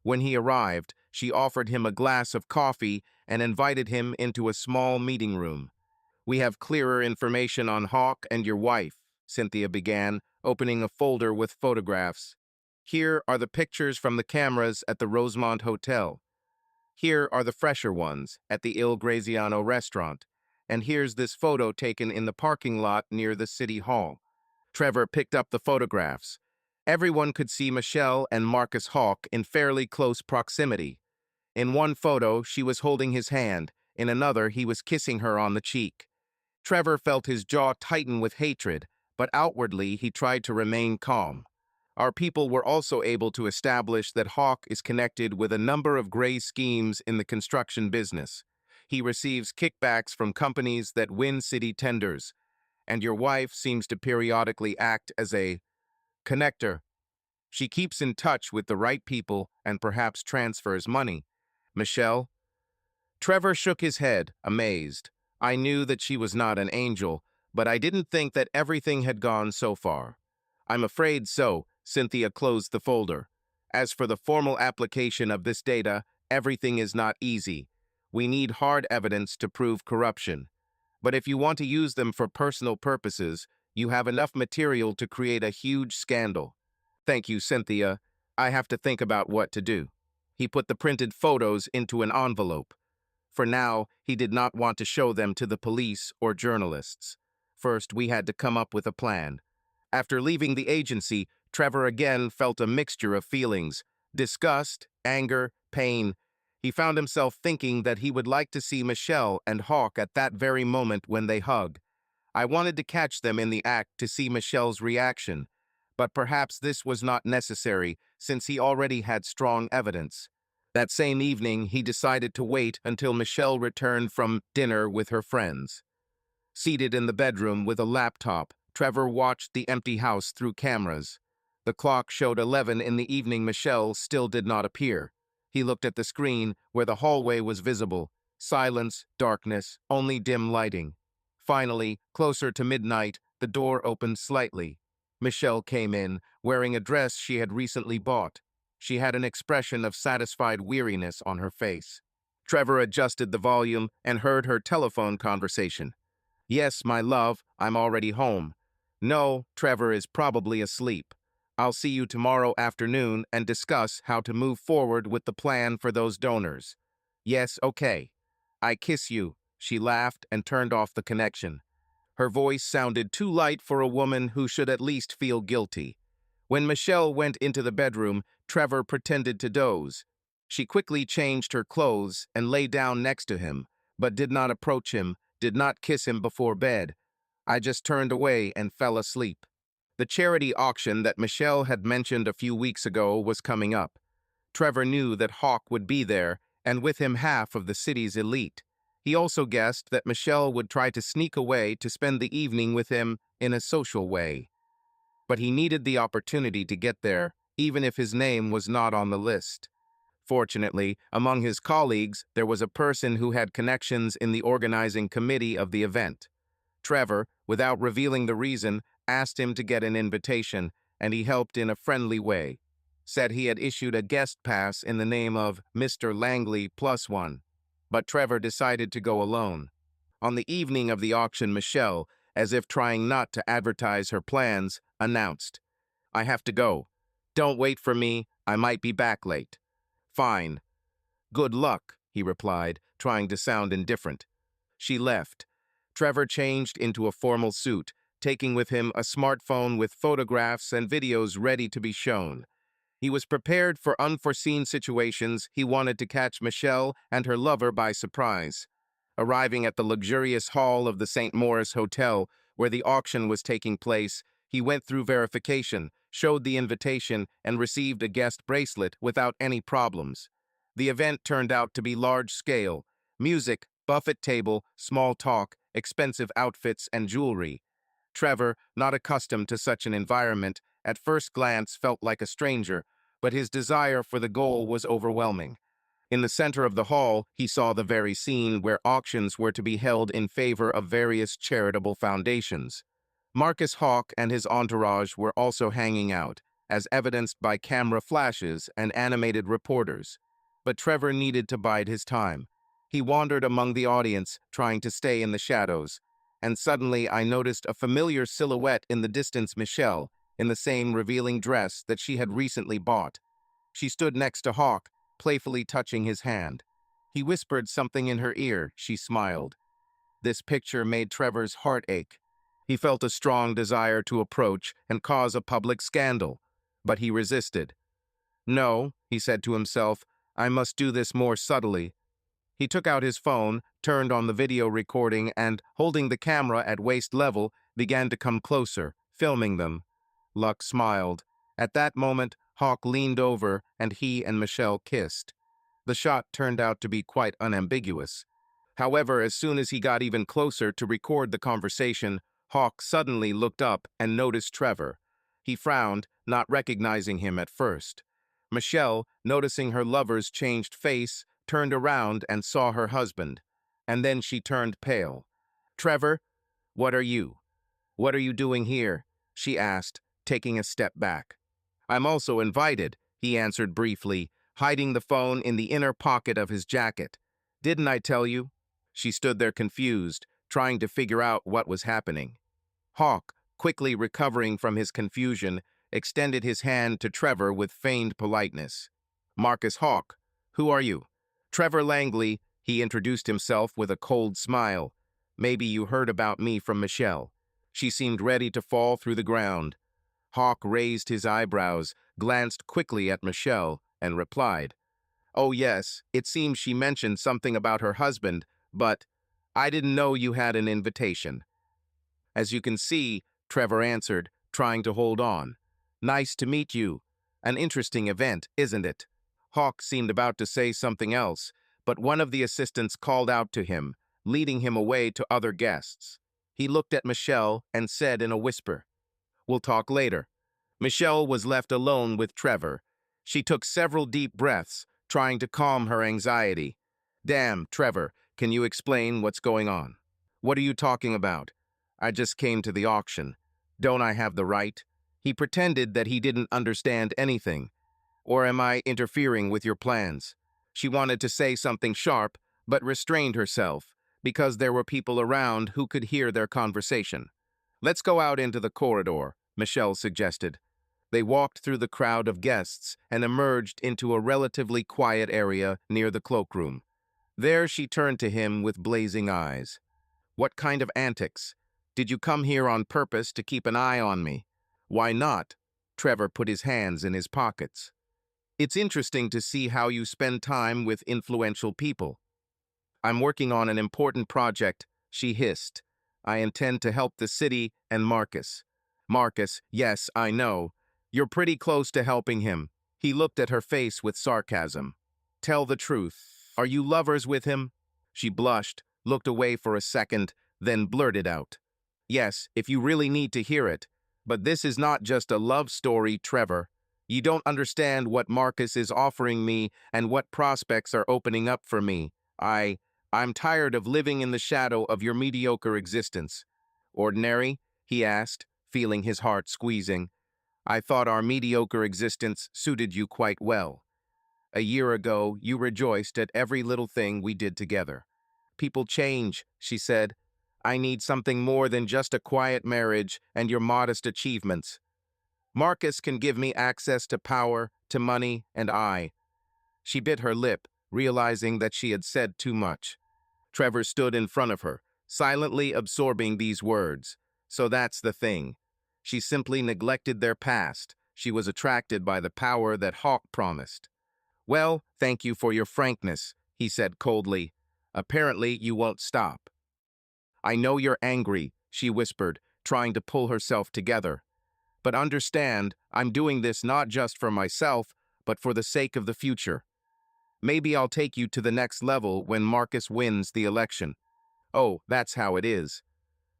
When he arrived, she offered him a glass of coffee and invited him into a small meeting room. "We have clearer information on Hawk and your wife," Cynthia began, opening a folder with photographs. "Here are the pictures from the cameras at the Rosemont Hotel. Here are the fresher ones at the Il Graziano restaurant. And here's this photo taken in the parking lot near the city hall." Trevor picked up the photographs. Everyone could see Michelle and Marcus Hawk in fairly close proximity. In one photo, she was holding his hand. In another, he was kissing her on the cheek. Trevor felt his jaw tighten with hatred, but outwardly he tried to remain calm. Our people were also able to establish that Hawk is connected with a number of gray schemes in the construction business. He receives kickbacks from companies that win city tenders. and your wife seems to periodically act as a connector. She keeps in touch with the right people and perhaps transfers money. Michelle? Trevor shook his head, amazed. I knew that she was not an angel, but I didn't think that everything had gone so far. I'm afraid so. Cynthia closed the folder. As for the formal application of this data, everything is not easy. We need hard evidence to prove corruption. But if you want to use them for personal purposes, you have enough material to create a huge scandal. Thank you, Cynthia. I have to think about what to do. He put the printed photos into an envelope. For now, he did not want to show them to the police or journalists. First, we had to come up with a plan. After leaving the agency, Trevor again felt a mixture of feelings: disgust, anger, pain. He found himself thinking that he would like to see Michelle and Hawk at that very moment when they hug. I wanted to catch them in the act to see Michelle's reaction, but perhaps this was not necessary since he already had strong evidence. That same evening, he decided to wait until Michelle returned from dinner with her friends. Seated in the bedroom with a laptop, Trevor watched the empty house through cameras. The clock showed 11 in the evening. Michelle still did not appear. He looked at the screen where the hallway was visible. Silence, darkness, only dim lighting. Finally, closer to midnight, the door opened slightly. Michelle came in, wearing a dress she had recently bought. She had an expression of satisfied weariness on her face. Trevor adjusted the volume and heard her telephone conversation. Yes, my love, I'm already home. No, Trevor is probably asleep. I'll see you tomorrow afternoon and discuss how to move forward with the plan for those donors. Yes, okay. I kiss you. She laughed and turned off the connection. Her voice sounded too light for a woman who should at least feel guilty. When Michelle went into the bedroom, Trevor pretended to doze. She quickly changed her clothes and lay down next to him, but did not approach him, did not kiss him before bed. I just turned away and fell asleep. The charity auction that Michelle had mentioned a few weeks ago was coming up. Trevor knew that Hawk would be there, and with him half of the city's elite. He also guessed that Michelle would try to sneak away to spend the evening with him in a social way. But he needed the opportunity to get there, even if his name was not on the list. Fortunately, among his colleagues, there was a person who had connections in the organizing committee of the event. Trevor, without revealing the reason, asked him to get an invitation, and he helped in a friendly way. Said he had issued a guest pass in the name of Mr. Langley +1. But Trevor decided to go alone. On the evening of the auction, Michelle, as if trying not to advertise her plans, announced, I have to go. Don't wait for me, I might be back late. Fine. Good luck, he replied, trying to sound indifferent. She left. Trevor changed into a formal suit, taking with him a smartphone with photographs and videos ready to be shown. He was prepared for unforeseen situations. He wanted to catch Michelle and her lover by surprise. Arriving at the luxurious hall of the St. Maurice Hotel, where the auction was taking place, he went through verification, showed the invitation, and received a guest bracelet without any problems. The event turned out to be large-scale: music, buffet table, small talk, expensive outfits, and jewelry. Trevor, not accustomed to such an environment, at first glance felt like a stranger, but his desire for the goal was overwhelming. In the center of the hall, he saw the very scene where auctions were to be held in favor of various charitable foundations. Marcus Hawk and his entourage were also hanging out, as evidenced by camera flashes and animated reporters. But Trevor needed to bide his time. He wandered among the audience, trying to stay in the shadows. And suddenly I noticed a familiar silhouette in the distance: Michelle, in the same revealing dress that she had recently bought. She stood next to Hawk, playfully touching his hand. He whispered something in her ear. She smiled. This picture made Trevor's heart ache. He felt a strong desire to approach and cause a public scandal, but he resisted. No, he said to himself, I must do this more subtly. He took out his phone, turned on the video recording, and, holding the camera at waist level, began to come closer, filming them. Luck smiled. At that moment, Hawk leaned over and he and Michelle kissed. The shot turned out to be quite unambiguous. However, as soon as he got even closer to record the conversation, Hawk suddenly looked up and noticed Trevor. He frowned, not recognizing him at first. Michelle, noticing her lover's changed face, turned around and saw her husband. And then she turned pale. "Trevor, what are you? What are you doing here?" she asked, taking a step back. "I'm also invited," he answered briefly, hiding the phone in the inner pocket of his jacket. "Didn't I tell you?" She stood there confused, trying to figure out what was happening. Hawk, quickly recovering from his confusion, extended his hand to Trevor with feigned politeness. "Marcus Hawk, who are you?" "Trevor Langley," he introduced himself with a cold smile. "Maybe you heard about me from Michelle." She seemed ready to fall through the ground. Hawk raised his eyebrows, glanced quickly at Michelle, and replied, "Oh yes, it seems she mentioned something about her husband, but I didn't know you had an invitation." "As you can see," Trevor answered, trying to hold on. "Nice to meet you. An interesting event, isn't it?" Hawk seemed about to say something else, but one of the assistants called out to him, leading him away to other guests. He looked at Michelle and said in a whisper, "We'll talk later." Michelle was left alone with Trevor. She took several deep breaths, trying to calm her anxiety. "Damn, Trevor, can you explain what's going on?" "What are you talking about?" "I just came to the auction. Don't I have the right?" He pretended that he didn't understand anything. "Or am I interfering with your plans?" She wanted to say something sharp, but restrained herself, because there were people around who could hear their conversation. "Let's go out into the corridor," Michelle suggested. They walked through the crowd of guests and emerged into a relatively quiet area near the cloakroom. There she turned to him with blazing eyes. "What kind of antics? Did you come here on purpose to keep an eye on me?" "Why not?" Trevor put his hands in his pockets. "It's interesting to see how you spend time with influential people." "I'm working on an important project," she hissed. "I intend to help the city and Marcus." "Marcus, yes, I know. You're pretty close to helping him." He looked at her face with sarcasm. "Tell the truth. Are you lovers with him?" She blushed, looked away for a second, then blurted out, "Yes, if you really need to hear it. But this is not just a love story, Trevor. You don't understand what Marcus is offering me and what prospects are opening up for me. I'm tired of living in the shadow of your mediocre existence." "Ordinary?" he asked, feeling his heart squeezing. "I thought our mediocre existence suited you quite well. A year ago, you rejoiced at every little thing we did together." "People change," she said. "I need something more than just a quiet marriage and your modest achievements. Marcus can give me access to power, to money, and I." She bit her lip, realizing that she had said too much. Trevor stood in front of her, silently absorbing these words. So that's the thing. She simply neglected their past. She was attracted by the power that Hawk promised. "Well, thank you for your frankness," he said coldly. "Apparently, you won't stop." "I know you're angry," she whispered, trying to pull herself together. "But understand, I'm doing this not just for myself, but for the sake of the future. Maybe I'll take you to the next level when Marcus wins the election." "Oh, that's how it is."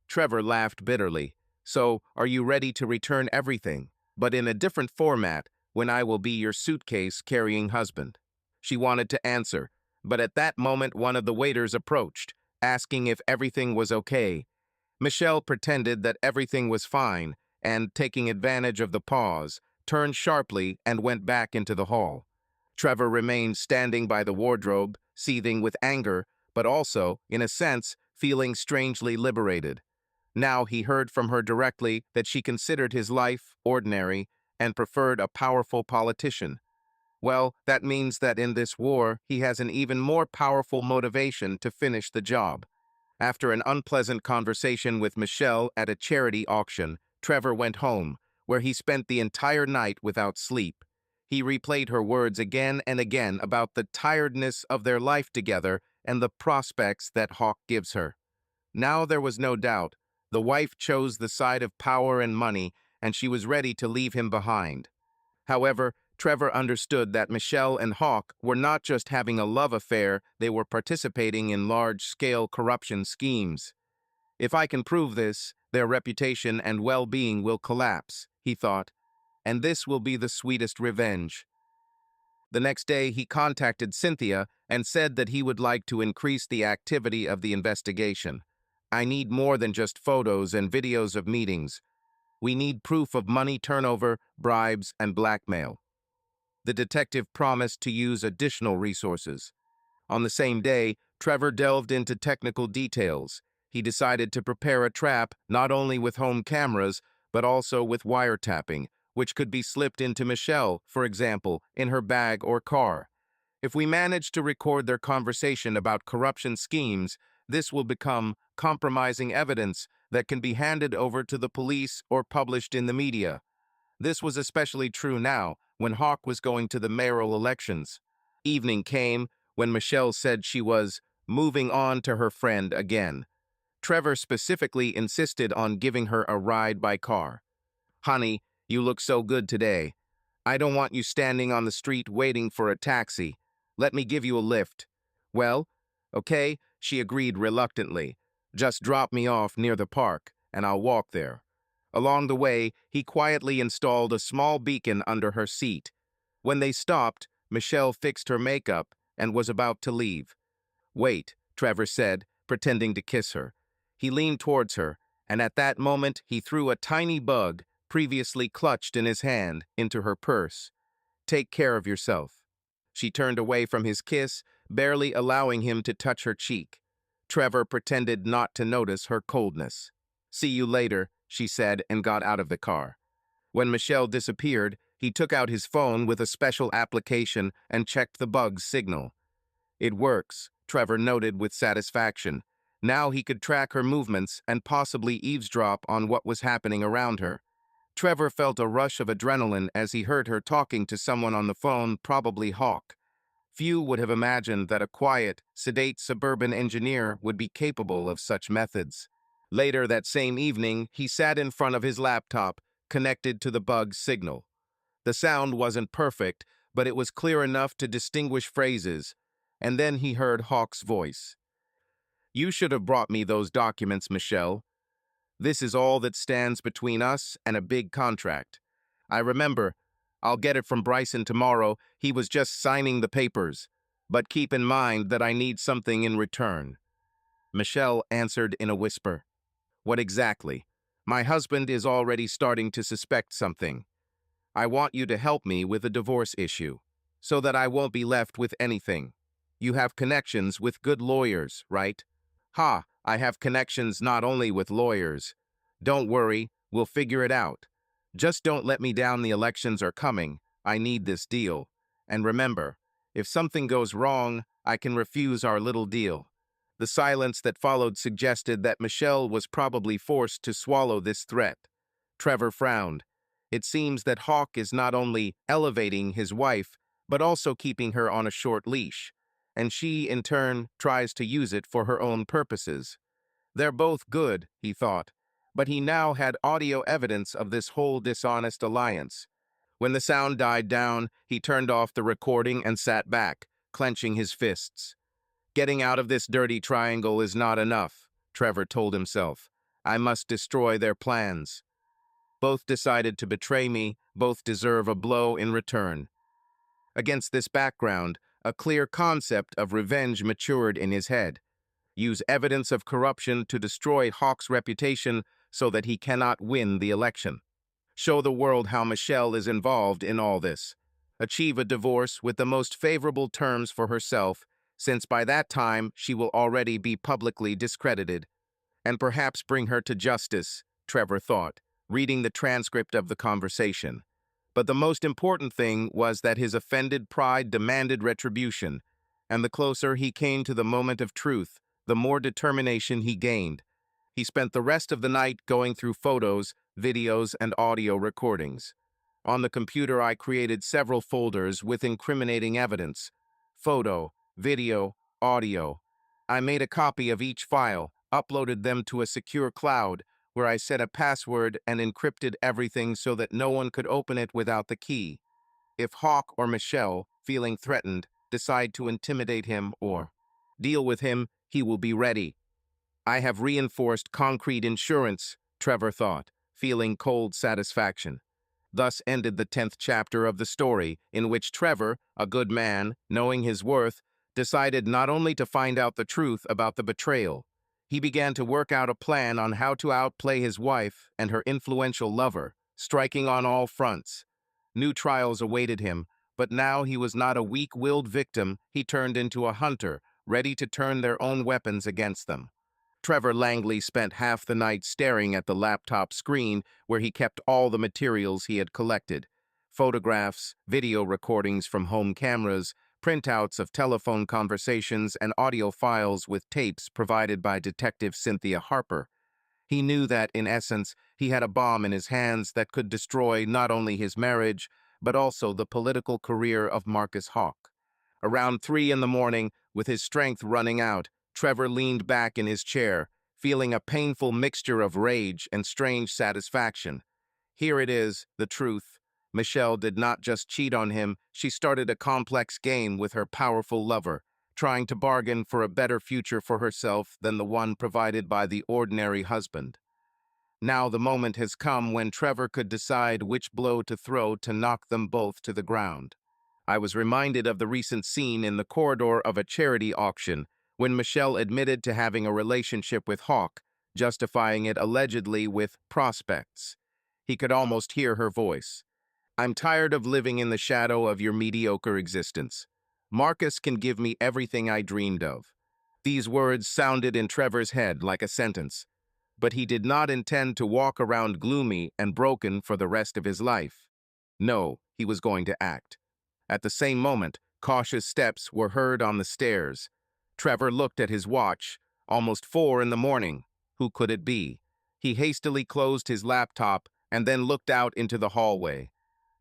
Trevor laughed bitterly. "So, are you ready to return everything, but in a different format, when I will be your suitcase-carrying husband?" She wanted to answer, but at that moment one of the waiters approached, asking if everything was okay. Michelle pretended that everything was fine, and, taking advantage of the pause, turned sharply and went back into the hall. Trevor remained standing by the wardrobe, seething with anger, but also, in a sense, feeling strangely liberated. Now he heard from her directly that she considered his life ordinary and preferred a powerful politician. Well, that means that in this war, he has an even more powerful motivation to finish the job. After an unpleasant conversation with Michelle at a charity auction, Trevor went home, where he spent the entire night without sleep. He replayed her words again and again about the tiredness of their life together and the prospects that Hawk gives her. Now there was no doubt. The wife chose the side of power and money, and she was ready to leave him behind. However, Trevor understood that Michelle and Hawk were not just having a love affair, they were participating in large-scale corruption schemes. "If I can prove this, Their reputation and well-being will collapse, he thought, and this will be the sweetest revenge. The next day, he contacted Cynthia and said that he would like to increase the activity of the investigation. I need more than just photos and videos of meetings. We need proof of money turnover, bribes, and blackmail. The detective promised to use additional resources. On the same day, Trevor delved into technical details. He decided to prepare a trap not only with home cameras, but also with wiretapping, which could be slipped into Michelle, for example, in her bag or car. If we manage to record their conversation about corruption schemes, this will become compromising evidence that can be handed over to the police or published in the media. This was especially true now, when Hawk was going to the mayoral elections. Evening came when Michelle said she was moving on to her friend again. Trevor specifically insisted on giving her a ride by car. "Honey, you look so good today. I don't want you standing on the street waiting for a taxi. Let me give you a lift." "Well, okay," she agreed reluctantly. "Just drop me off near the park, and I'll walk there." Along the way, he quietly installed a small beacon under her seat. When they stopped, Michelle fixed her makeup and was about to leave. "Wait," Trevor said, pretending to kiss her. He leaned towards her, and at that moment he threw a tiny bug, previously clutched in his hand, into her purse. "Take care of yourself." She turned away from his kiss, barely allowing him to touch her cheek. Trevor pretended not to notice her coldness. "See you later," she said, and got out of the car. When Michelle disappeared, he took out his phone with a special application and checked the bug's signal. "It works," Trevor noted with satisfaction. Now he could track her movements and possibly eavesdrop on what was happening around her. Trevor felt a rush of adrenaline as he heard her talking to someone on the phone, probably Hawk. Few would have imagined that a quiet, sedate suburban engineer would be capable of such methods. Later that same evening, he sat in front of his laptop, connected to the bug's signal. The sound wasn't perfect, but it was clear enough to distinguish phrases. And then he heard Hawk's voice. "You should have brought me those documents, Michelle. This is all that stands between us and a big contract. I remember. I'll get it from Bryson tomorrow. He was just signing the papers. But keep in mind that I need something in return." Michelle answered in a whisper. "What exactly?" "My husband is already starting to suspect something. I want you to help me with a divorce issue, so that I won't be left with anything. You have connections with good lawyers, right?" "Ha, I have connections not only with lawyers. Don't worry, we'll figure it out. Just don't let me down, the elections are coming. I need this deal. And remember, if something goes wrong, I can refuse our little deal." The silence that followed suggested that Michelle was probably forced to swallow this threat. Trevor frowned. It seems that Hawk is not only elevating his wife, but also keeping her on a short leash, and she, in turn, tries to use it for her own purposes. They're both good, he thought, but he now had audio evidence of this whole dishonest alliance. When the sound died down, he turned off the recording and sat back, clenching his fists. "Getting out of this dirty triangle is not enough," Trevor told himself. "I must destroy their plans. Both decided to betray me, both deserve a blow in return." Against this background, a clear concept of revenge matured in his head. Use evidence of corruption to destroy Hawk's reputation so that he cannot win the election. Show the world how Michelle is involved in all this. Achieve a divorce with the most favorable terms for herself, since by that time she will already be publicly discredited. And perhaps bring her to justice, Trevor thought, reading the transcript of the conversation. But the most important thing was that his offended pride demanded retribution, and the closer he came to the moment of truth, the more determination he gained. He spent the rest of the night going through photos, videos, and audio recordings. On the computer, I created several folders with incriminating evidence. Photo, video, audio. I made a copy of each file, uploaded them to a secure cloud, where I set a password and encrypted everything so that no one could open it without the key. If Hawk or Michelle, feeling threatened, decide to intimidate him or deal with him, he will be ready. I have reinforced concrete insurance, Trevor thought, feeling cold satisfaction. Thus ended the 10th chapter of the story, in which Trevor, a good man, knowing his worth, decided not only to find out the truth about the betrayal, he began to work out a plan on how to outplay his wife and her influential lover, striking on all fronts. New trials awaited him, but now he was not a weak-willed victim, he turned into a hunter, ready to turn their own weapons against them. Trevor Langley spent half the night staring at the laptop screen where he kept all the materials he had collected. Photographs, video recordings from home cameras, printouts of telephone conversations, and audio files with tapes provided by Detective Cynthia Harper. He knew that, in essence, he had a bomb in his hands that could destroy not only his marriage, but also the political career of Marcus Hawk. Around 3 in the morning, with his strength running out, Trevor leaned back in his chair, feeling a painful mixture of rage and strange satisfaction. Here it is, the truth. Michelle did not just cheat on him, she started a complex game with her powerful lover, trying to bargain for a better future for herself than the one provided by the ordinary husband. Now the moment has come when Trevor could decide which blow to throw to knock them both to the ground. I was reminded of the recent scene in the corridor of a charity auction when Michelle admitted to having a relationship with Hawk, justifying it allegedly with prospects. He could almost hear her voice. "I'm tired of living in the shadow of your mediocre existence. Marcus can give me everything I dreamed of." These words sounded in Trevor's head like a sentence, but he did not intend to walk around gloomy and broken for the rest of his life. No, he was going to act. At the same moment, cautious steps were heard on the stairs. Trevor looked at his watch. Almost 4 in the morning. Who could it be? He hastily closed his laptop and then looked out into the hallway.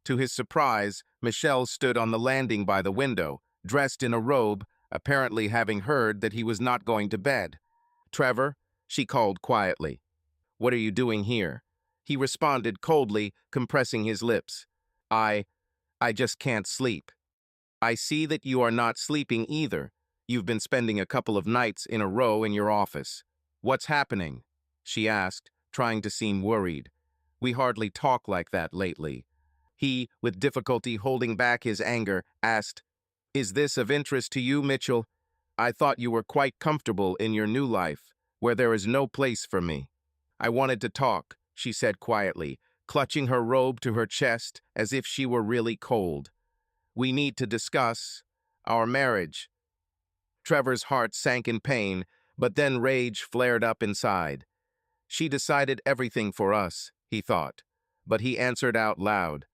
To his surprise, Michelle stood on the landing by the window, dressed in a robe, apparently having heard that he was not going to bed. "Trevor," she called quietly. "What are you doing here?" He responded coldly, compressing his lips. I just can't sleep." "I see that you are not sleeping either. You've been spending a couple of nights in a row in your office. What's happening?" she asked, trying to seem worried. "We hardly talk like that lately." He, with difficulty holding back his anger, asked, "Is this of interest to you, Mitchell? I thought you were quite comfortable in your new life, where there is no place for me." "I wanted to talk," she said quietly, clutching her robe to her chest as if she were really cold. "We need to discuss our marriage." Trevor's heart sank in pain, but then rage flared up inside. "She decided everything for us," he thought, but he answered out loud,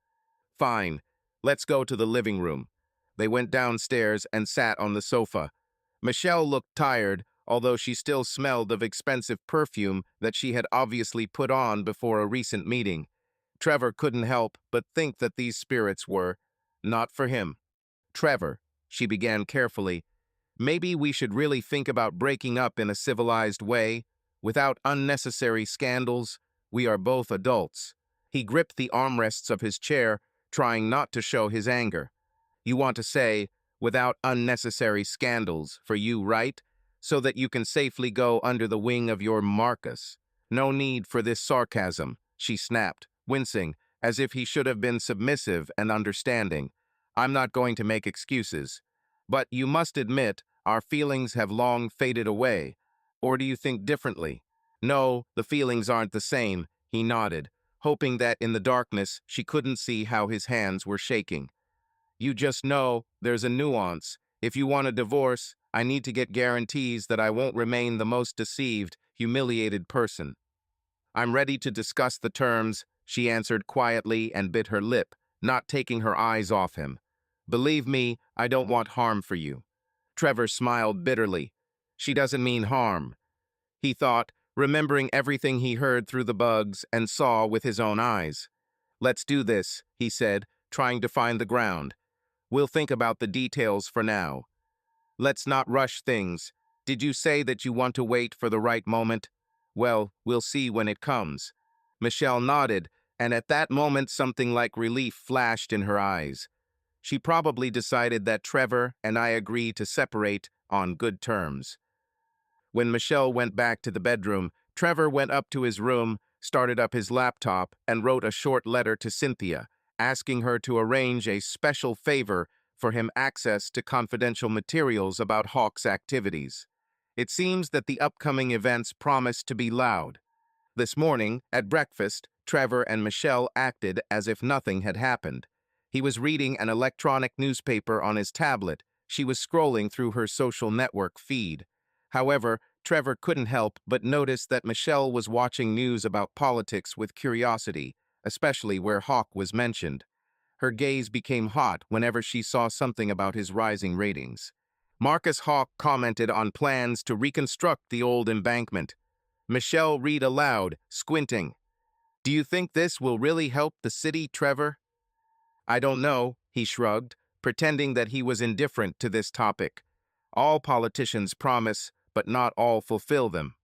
"Fine, let's go to the living room." They went downstairs and sat on the sofa. Michelle looked tired, although she still smelled of expensive perfume that she had obviously put on before a recent meeting. Trevor couldn't help but think that these spirits were not for him. "Trevor," she began carefully, "maybe we should really think about breaking up in a civilized way, without unnecessary scandals. We are both adults." He gripped the armrests of his chair, trying not to show his anger. "You want to say, without unnecessary scandals, for you, right? So that you can safely go under the wing of your Marcus." "No need for this sarcasm," she snapped, wincing, as if he should have been submissive and understanding. "I'm not going to make excuses. But you must admit, our feelings have long faded away. Or do you think differently?" "No, the feelings aren't the same," he nodded, hoping that in the darkness she couldn't see how his hands were shaking. "You just know there's a nuance. If you want a divorce, I need to get guarantees that I won't remain the most deceived, humiliated person." "I'm ready to discuss the terms," she answered quietly and bit her lip, not taking her eyes off him. "Believe me, I don't want harm for you." Trevor smiled bitterly. "She doesn't mean harm," he thought, remembering everything he heard through the bugs and saw with his own eyes. "Let's do this," he said, trying to find the ground. "We'll think about the details for now. Let's not rush things. Did you say that you want to wait for the right moment? Well, we'll see when it comes." Michelle nodded, and at that moment something like relief flashed in her eyes. She probably decided that Trevor and I agree to separate on good terms. When Michelle went back to the bedroom, Trevor went up to his room, started up his laptop, and wrote a short letter to Cynthia, asking her to arrange a special favor for him access to confidential materials about Hawk's activities. It seems that the upcoming events promise to be loud. This morning, at breakfast, Trevor and Michelle acted as if nothing had happened. He was reading an electronic newspaper on his tablet. She was scrolling through her social network feed. However, Trevor couldn't help but notice that Michelle was watching news about politics with curiosity, especially where Hawk was mentioned. Her gaze became hot whenever she saw something about his rising ratings. Marcus Hawk commented on plans to reconstruct the old embankment. Michelle read aloud, squinting. "Do you think this will really help the city, Trevor?" "I don't know," he shrugged, pretending that he was indifferent to this topic. All politicians promise, but not all fulfill them.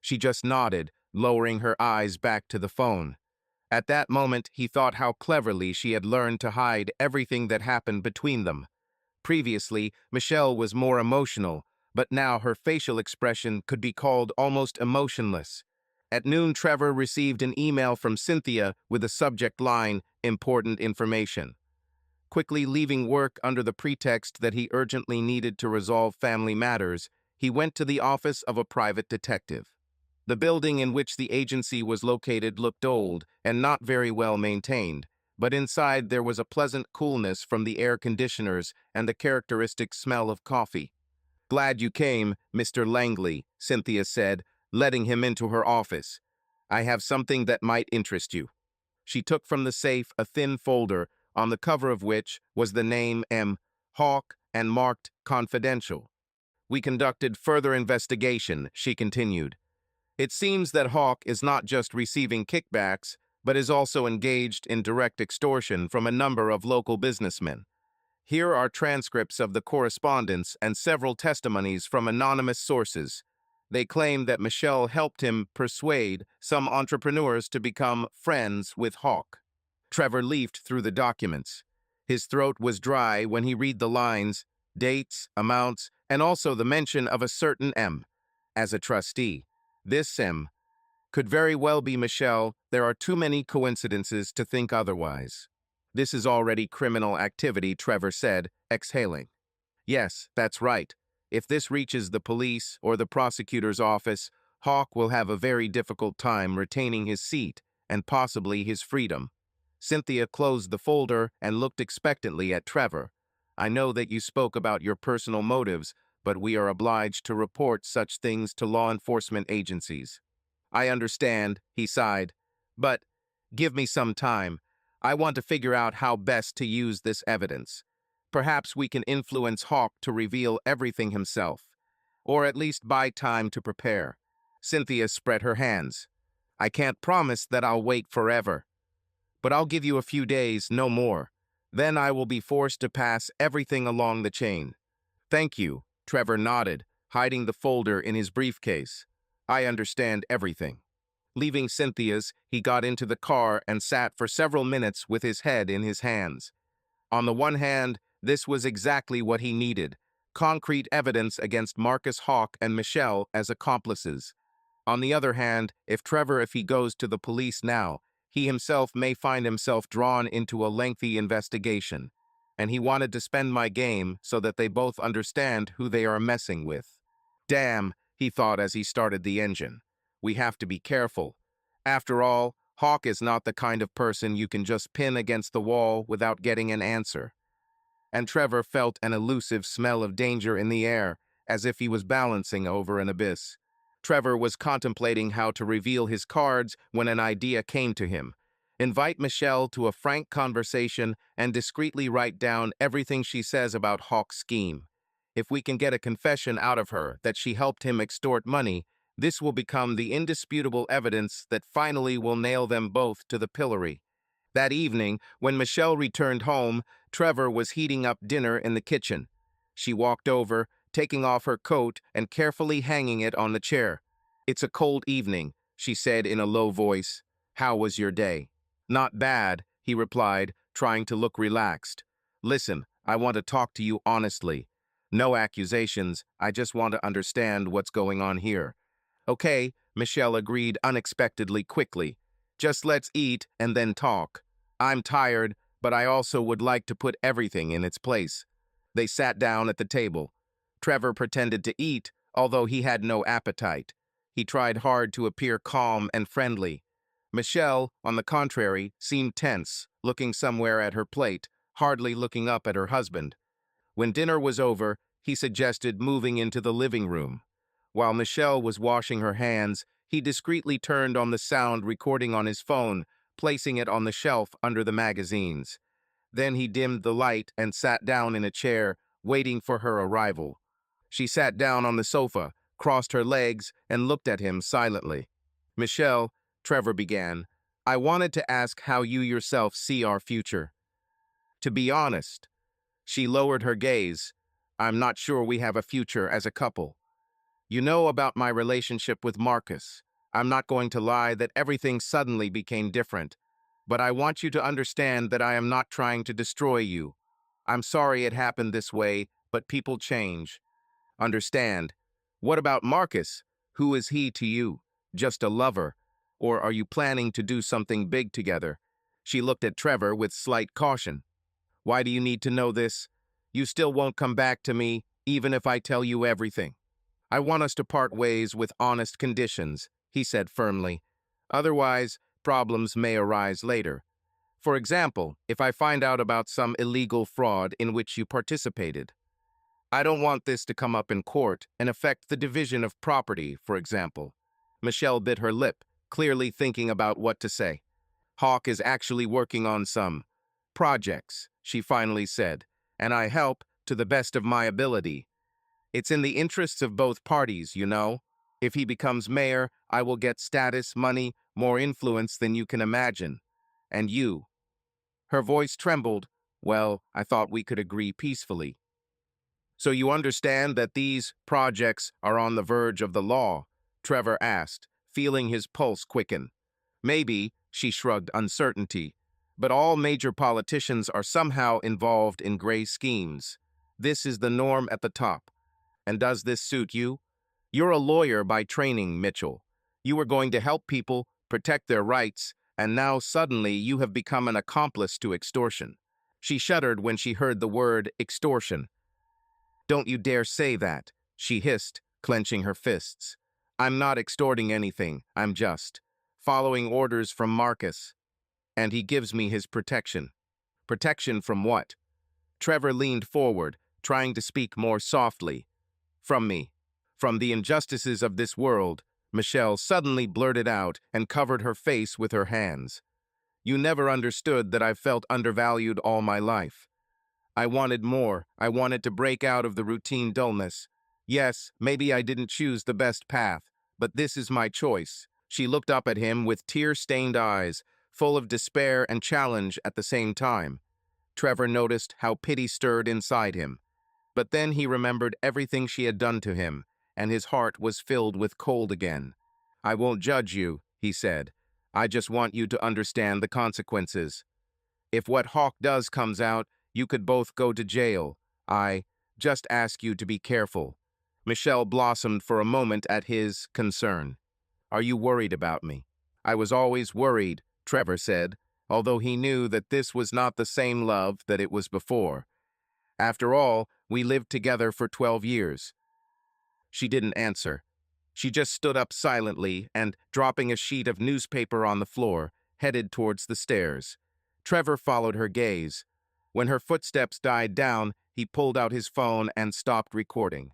She just nodded, lowering her eyes back to the phone. At that moment, he thought how cleverly she had learned to hide everything that happened between them. Previously, Michelle was more emotional, but now her facial expression could be called almost emotionless. At noon, Trevor received an email from Cynthia with the subject line, "Important information." Quickly leaving work under the pretext that he urgently needed to resolve family matters, he went to the office of a private detective. The building in which the agency was located looked old and not very well maintained, but inside there was a pleasant coolness from the air conditioners and the characteristic smell of coffee. "Glad you came, Mr. Langley," Cynthia said, letting him into her office. "I have something that might interest you." She took from the safe a thin folder, on the cover of which was the name M. Hawk and marked "Confidential." "We conducted further investigation," she continued. "It seems that Hawk is not just receiving kickbacks, but is also engaged in direct extortion from a number of local businessmen. Here are transcripts of the correspondence and several testimonies from anonymous sources. They claim that Michelle helped him persuade some entrepreneurs to become friends with Hawk." Trevor leafed through the documents. His throat was dry when he read the lines, dates, amounts, and also the mention of a certain M. As a trustee, this M could very well be Michelle. There are too many coincidences to think otherwise. "This is already criminal activity," Trevor said, exhaling. "Yes, that's right. If this reaches the police or the prosecutor's office, Hawk will have a very difficult time retaining his seat and possibly his freedom." Cynthia closed the folder and looked expectantly at Trevor. "I know that you spoke about your personal motives, but we are obliged to report such things to law enforcement agencies." "I understand," he sighed, "but give me some time. I want to figure out how best to use this evidence. Perhaps we can influence Hawk to reveal everything himself, or at least buy time to prepare." Cynthia spread her hands. "I can't promise that I'll wait forever, but I'll give you a few days, no more. Then I will be forced to pass everything along the chain." "Thank you," Trevor nodded, hiding the folder in his briefcase. "I understand everything." Leaving Cynthia's, he got into the car and sat for several minutes with his head in his hands. On the one hand, this was exactly what he needed: concrete evidence against Marcus Hawk and Michelle as accomplices. On the other hand, if he goes to the police now, he himself may find himself drawn into a lengthy investigation. And he wanted to spend my game so that they both understand who they are messing with. "Damn," he thought as he started the engine. "We have to be careful. After all, Hawk is not the kind of person you can just pin against the wall without getting an answer." And Trevor felt an elusive smell of danger in the air, as if he was balancing over an abyss. Trevor was contemplating how to reveal his cards when an idea came to him. Invite Michelle to a frank conversation and discreetly write down everything she says about Hawk's scheme. If we can get a confession out of her that she helped him extort money, this will become the indisputable evidence that finally will nail them both to the pillory. That evening, when Michelle returned home, Trevor was heating up dinner in the kitchen. She walked over, taking off her coat and carefully hanging it on the chair. "It's a cold evening," she said in a low voice. "How was your day?" "Not bad," he replied, trying to look relaxed. "Listen, I want to talk to you honestly. No accusations, I just want to understand what's going on here." "Okay," Michelle agreed unexpectedly quickly. Just let's eat and then talk. I'm tired, but I also would like to put everything in its place. They sat down at the table. Trevor pretended to eat, although he had no appetite. He tried hard to appear calm and friendly. Michelle, on the contrary, seemed tense, looking somewhere at her plate, hardly looking up at her husband. When dinner was over, he suggested moving into the living room. While Michelle was washing her hands, he discreetly turned on the sound recording on his phone, placing it on the shelf under the magazines. Then he dimmed the light and sat down in a chair, waiting for her arrival. She sat down on the sofa, crossed her legs, and looked at him silently. Michelle, Trevor began, I wanted to ask how you yourself see our future. To be honest, she lowered her gaze. I'm not sure we have a future as a couple. You know about my relationship with Marcus. I'm not going to lie that everything suddenly became different, but I want you to understand that I am not trying to destroy you. I'm sorry it happened this way, but people change. Understand. What about Marcus? Who is he to you? Just a lover? Or are you planning to do something big together? She looked at Trevor with slight caution. Why do you need to know this? You still won't come back to me, even if I tell you everything. I want us to part ways with honest conditions, he said firmly. Otherwise, problems may arise later. For example, if I find out about some illegal fraud in which you participated. I don't want this to come up in court and affect the division of property, for example. Michelle bit her lip, clearly thinking about what to say. Hawk is actually working on some projects, she finally said, and I help to the best of my ability. It's in the interests of both parties, you know. If he becomes mayor, I will get status, money, more influence than you can imagine. And you. Her voice trembled. Well, I thought we could agree peacefully. So you understand that these projects are on the verge of the law? Trevor asked, feeling his pulse quicken. Maybe, she shrugged uncertainty, but all major politicians are somehow involved in gray schemes. This is the norm at the top. And does this suit you? You're a lawyer by training, Mitchell. You were going to help people, protect their rights, and now suddenly you have become an accomplice to extortion. She shuddered when she heard the word extortion. Don't you dare say that, she hissed, clenching her fists. I'm not extorting anything, I'm just following orders from Marcus. And he gives me his protection. Protection from what? Trevor leaned forward, trying to speak more softly. From me. From the injustices of this world, Michelle suddenly blurted out and covered her face with her hands. You never understood that I've felt undervalued all my life. I wanted more. I wanted to break out of the routine dullness. Yes, maybe I didn't choose the best path, but this is my choice. She looked up at him with tear-stained eyes, full of despair and challenge at the same time. Trevor noticed how pity stirred inside him. But then he remembered everything she had done to him, and his heart was filled with cold again. I won't judge you, he said. I just want you to understand the consequences. If what Hawk does comes out, you could both go to jail. I just ask you to be careful. Michelle blossomed for a moment at his concern. Are you worried about me? I was always worried, Trevor said, although he knew that this was not the same love that it was before. After all, we lived together for 12 years. She didn't answer. She just stood up silently and, dropping a sheet of newspaper on the floor, headed towards the stairs. Trevor followed her gaze. When her footsteps died down, he pulled out his phone and stopped recording.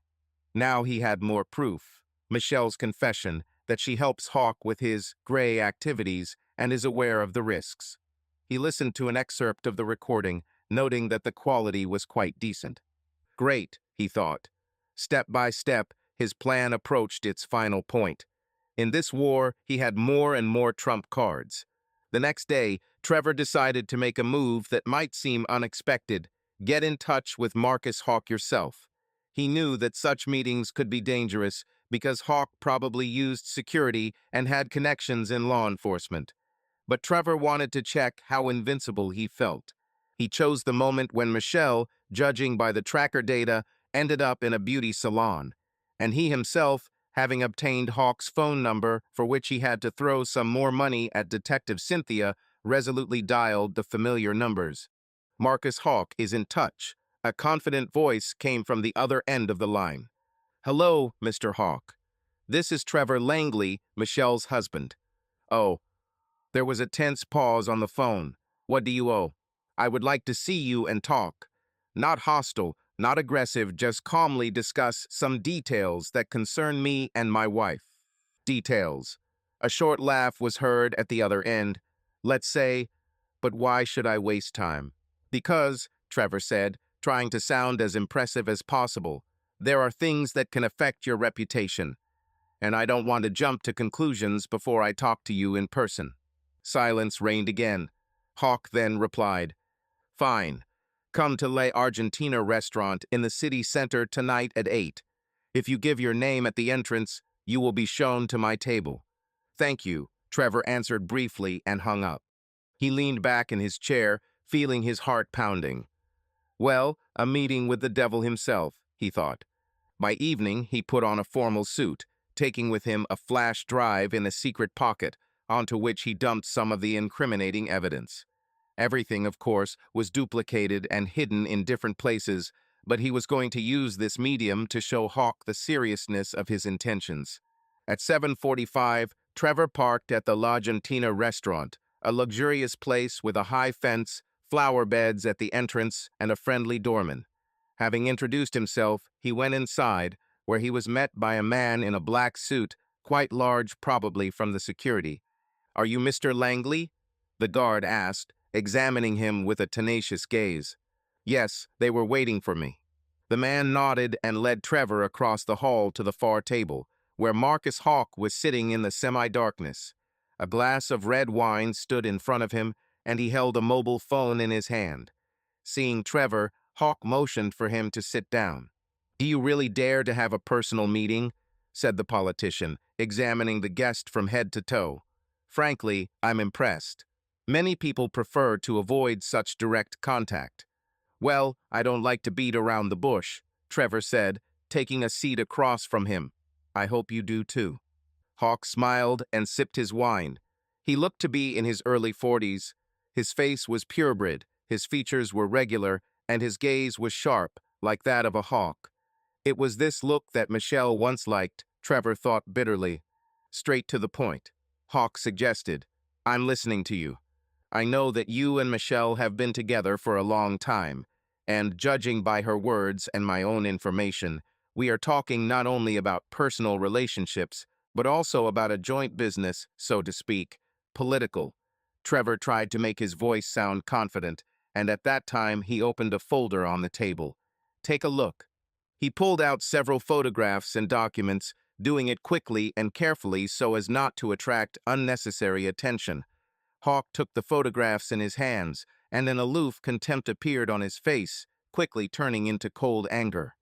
Now he had more proof. Michelle's confession that she helps Hawk with his gray activities and is aware of the risks. He listened to an excerpt of the recording, noting that the quality was quite decent. Great, he thought. Step by step, his plan approached its final point. In this war, he had more and more trump cards. The next day, Trevor decided to make a move that might seem unexpected. Get in touch with Marcus Hawk yourself. He knew that such meetings could be dangerous because Hawk probably used security and had connections in law enforcement. But Trevor wanted to check how invincible he felt. He chose the moment when Michelle, judging by the tracker data, ended up in a beauty salon, and he himself Having obtained Hawk's phone number, for which he had to throw some more money at Detective Cynthia, resolutely dialed the familiar numbers. Marcus Hawk is in touch. A confident voice came from the other end of the line. Hello, Mr. Hawk. This is Trevor Langley, Michelle's husband. Oh, there was a tense pause on the phone. What do you owe? I would like to see you and talk. Not hostile, not aggressive, just calmly discuss some details that concern me and my wife. Details. A short laugh was heard at the other end. Let's say, but why should I waste time? Because, Trevor said, trying to sound as impressive as possible, there are things that can affect your reputation, and I don't want to jump to conclusions before I talk to you in person. Silence reigned again. Hawk then replied, Fine. Come to La Argentina restaurant in the city center tonight at 8. If you give your name at the entrance, you will be shown to my table. Thank you, Trevor answered briefly and hung up. He leaned back in his chair, feeling his heart pounding. Well, a meeting with the devil himself, he thought. By evening, he put on a formal suit, taking with him a flash drive in a secret pocket, onto which he dumped some of the incriminating evidence. Everything, of course, was duplicated and hidden in different places, but he was going to use this medium to show Hawk the seriousness of his intentions. At 7:45, Trevor parked at the La Argentina restaurant, a luxurious place with a high fence, flower beds at the entrance, and a friendly doorman. Having introduced himself, he went inside, where he was met by a man in a black suit, quite large probably from the security. Are you Mr. Langley? The guard asked, examining him with a tenacious gaze. Yes, they were waiting for me. The man nodded and led Trevor across the hall to the far table, where Marcus Hawk was sitting in the semi-darkness. A glass of red wine stood in front of him, and he held a mobile phone in his hand. Seeing Trevor, Hawk motioned for him to sit down. Do you really dare to have a personal meeting? Said the politician, examining the guest from head to toe. Frankly, I'm impressed. Many people prefer to avoid such direct contact. Well, I don't like to beat around the bush, Trevor said, taking a seat across from him. I hope you do too. Hawk smiled and sipped his wine. He looked to be in his early 40s. His face was purebred, his features were regular, and his gaze was sharp, like that of a hawk. It was this look that Michelle once liked, Trevor thought bitterly. Straight to the point. Hawk suggested, I'm listening to you. I know that you and Michelle have been together for a long time, and judging by her words and my own information, we are talking not only about personal relationships, but also about a joint business, so to speak, political. Trevor tried to make his voice sound confident, and at that time he opened a folder on the table. Take a look. He pulled out several photographs and documents, doing it quickly and carefully so as not to attract unnecessary attention. Hawk took the photographs in his hands, and an aloof contempt appeared on his face, quickly turning into cold anger.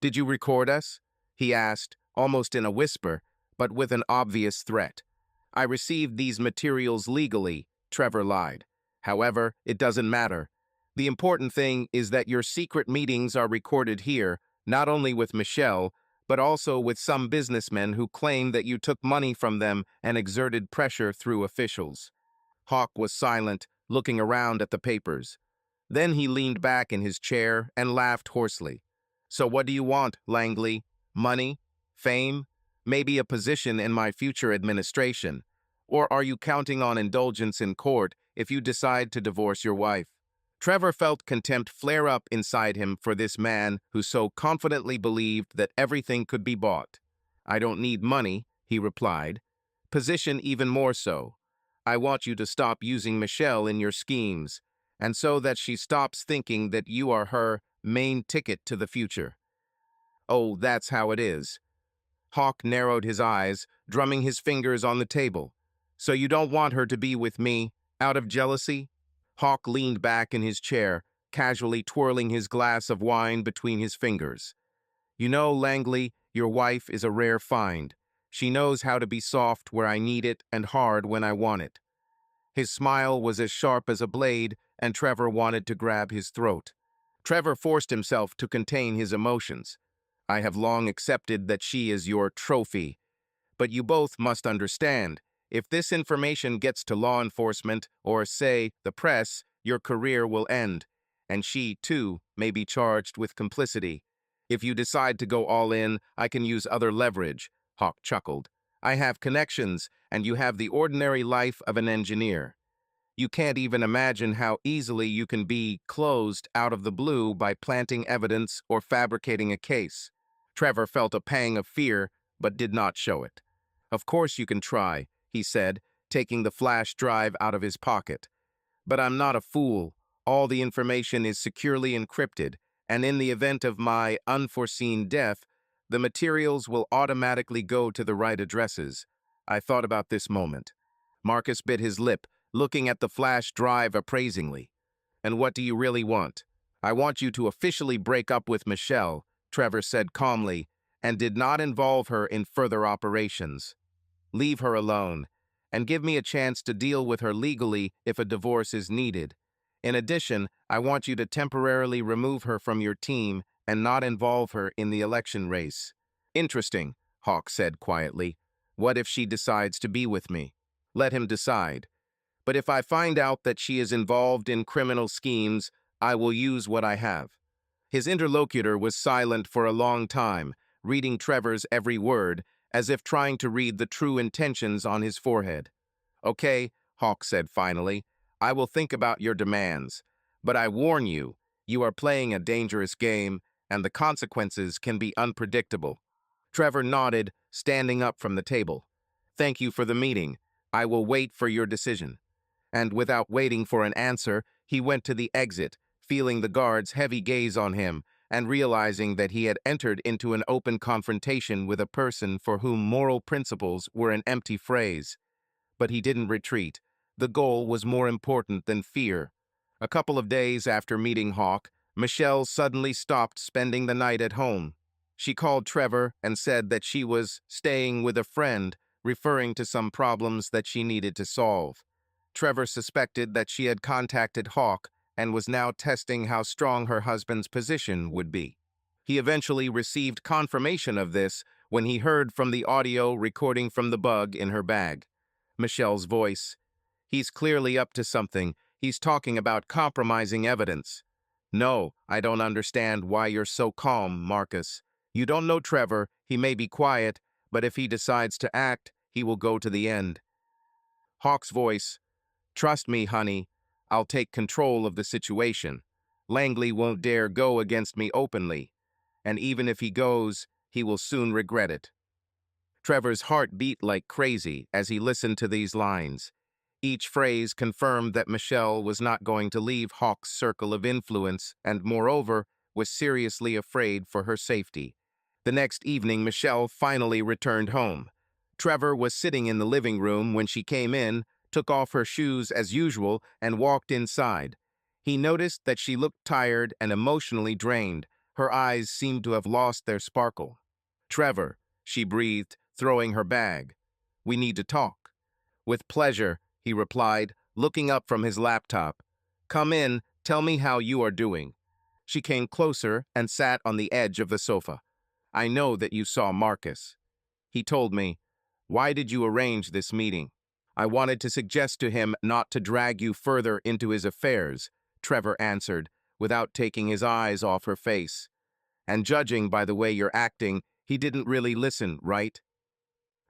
Did you record us? He asked, almost in a whisper, but with an obvious threat. I received these materials legally, Trevor lied. However, it doesn't matter. The important thing is that your secret meetings are recorded here, not only with Michelle, but also with some businessmen who claim that you took money from them and exerted pressure through officials. Hawk was silent, looking around at the papers. Then he leaned back in his chair and laughed hoarsely. So what do you want, Langley? Money? Fame? Maybe a position in my future administration? Or are you counting on indulgence in court if you decide to divorce your wife? Trevor felt contempt flare up inside him for this man who so confidently believed that everything could be bought. I don't need money, he replied. Position even more so. I want you to stop using Michelle in your schemes, and so that she stops thinking that you are her main ticket to the future. Oh, that's how it is. Hawk narrowed his eyes, drumming his fingers on the table. So you don't want her to be with me, out of jealousy? Hawk leaned back in his chair, casually twirling his glass of wine between his fingers. You know, Langley, your wife is a rare find. She knows how to be soft where I need it and hard when I want it. His smile was as sharp as a blade, and Trevor wanted to grab his throat. Trevor forced himself to contain his emotions. I have long accepted that she is your trophy, But you both must understand, if this information gets to law enforcement or, say, the press, your career will end, and she, too, may be charged with complicity. If you decide to go all in, I can use other leverage, Hawk chuckled. I have connections, and you have the ordinary life of an engineer. You can't even imagine how easily you can be closed out of the blue by planting evidence or fabricating a case. Trevor felt a pang of fear, but did not show it. Of course you can try, he said, taking the flash drive out of his pocket. But I'm not a fool. All the information is securely encrypted, and in the event of my unforeseen death, the materials will automatically go to the right addresses. I thought about this moment. Marcus bit his lip, looking at the flash drive appraisingly. And what do you really want? I want you to officially break up with Michelle, Trevor said calmly, and did not involve her in further operations. Leave her alone, and give me a chance to deal with her legally if a divorce is needed. In addition, I want you to temporarily remove her from your team and not involve her in the election race. Interesting, Hawk said quietly. What if she decides to be with me? Let him decide. But if I find out that she is involved in criminal schemes, I will use what I have. His interlocutor was silent for a long time, reading Trevor's every word, as if trying to read the true intentions on his forehead. Okay, Hawk said finally, I will think about your demands. But I warn you, you are playing a dangerous game, and the consequences can be unpredictable. Trevor nodded, standing up from the table. Thank you for the meeting. I will wait for your decision. And without waiting for an answer, he went to the exit, feeling the guard's heavy gaze on him, and realizing that he had entered into an open confrontation with a person for whom moral principles were an empty phrase. But he didn't retreat. The goal was more important than fear. A couple of days after meeting Hawk, Michelle suddenly stopped spending the night at home. She called Trevor and said that she was staying with a friend, referring to some problems that she needed to solve. Trevor suspected that she had contacted Hawk and was now testing how strong her husband's position would be. He eventually received confirmation of this when he heard from the audio recording from the bug in her bag. Michelle's voice. He's clearly up to something. He's talking about compromising evidence. No, I don't understand why you're so calm, Marcus. You don't know Trevor. He may be quiet, but if he decides to act, he will go to the end. Hawk's voice. Trust me, honey. I'll take control of the situation. Langley won't dare go against me openly. And even if he goes, he will soon regret it. Trevor's heart beat like crazy as he listened to these lines. Each phrase confirmed that Michelle was not going to leave Hawk's circle of influence and, moreover, was seriously afraid for her safety. The next evening, Michelle finally returned home. Trevor was sitting in the living room when she came in, took off her shoes as usual, and walked inside. He noticed that she looked tired and emotionally drained. Her eyes seemed to have lost their sparkle. Trevor, she breathed, throwing her bag. We need to talk. With pleasure, he replied, looking up from his laptop. Come in, tell me how you are doing. She came closer and sat on the edge of the sofa. I know that you saw Marcus. He told me. Why did you arrange this meeting? I wanted to suggest to him not to drag you further into his affairs, Trevor answered, without taking his eyes off her face. And judging by the way you're acting, he didn't really listen, right?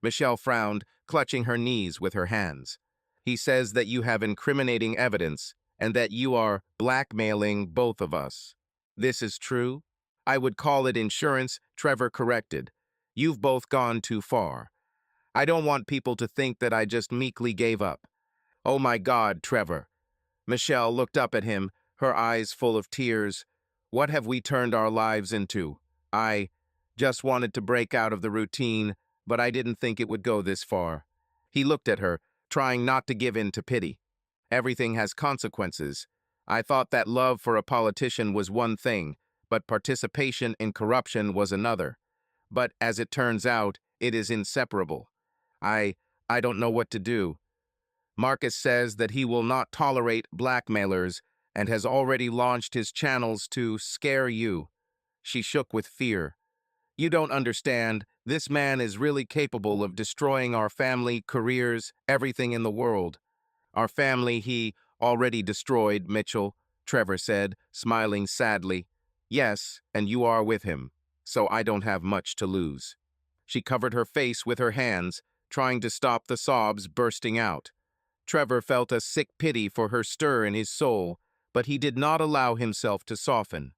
Michelle frowned, clutching her knees with her hands. He says that you have incriminating evidence and that you are blackmailing both of us. This is true? I would call it insurance, Trevor corrected. You've both gone too far. I don't want people to think that I just meekly gave up. Oh my God, Trevor. Michelle looked up at him, her eyes full of tears. What have we turned our lives into? I just wanted to break out of the routine, but I didn't think it would go this far. He looked at her, trying not to give in to pity. Everything has consequences. I thought that love for a politician was one thing, but participation in corruption was another. But as it turns out, it is inseparable. I don't know what to do. Marcus says that he will not tolerate blackmailers and has already launched his channels to scare you. She shook with fear. You don't understand. This man is really capable of destroying our family, careers, everything in the world. Our family he already destroyed, Mitchell, Trevor said, smiling sadly. Yes, and you are with him, so I don't have much to lose. She covered her face with her hands, trying to stop the sobs bursting out. Trevor felt a sick pity for her stir in his soul, but he did not allow himself to soften.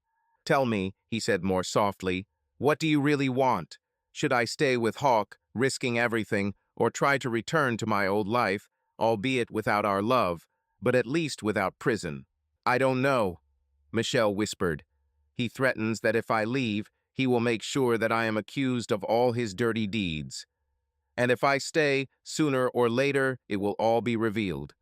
Tell me, he said more softly, what do you really want? Should I stay with Hawk, risking everything, or try to return to my old life, albeit without our love, but at least without prison? I don't know, Michelle whispered. He threatens that if I leave, he will make sure that I am accused of all his dirty deeds. And if I stay, sooner or later, it will all be revealed.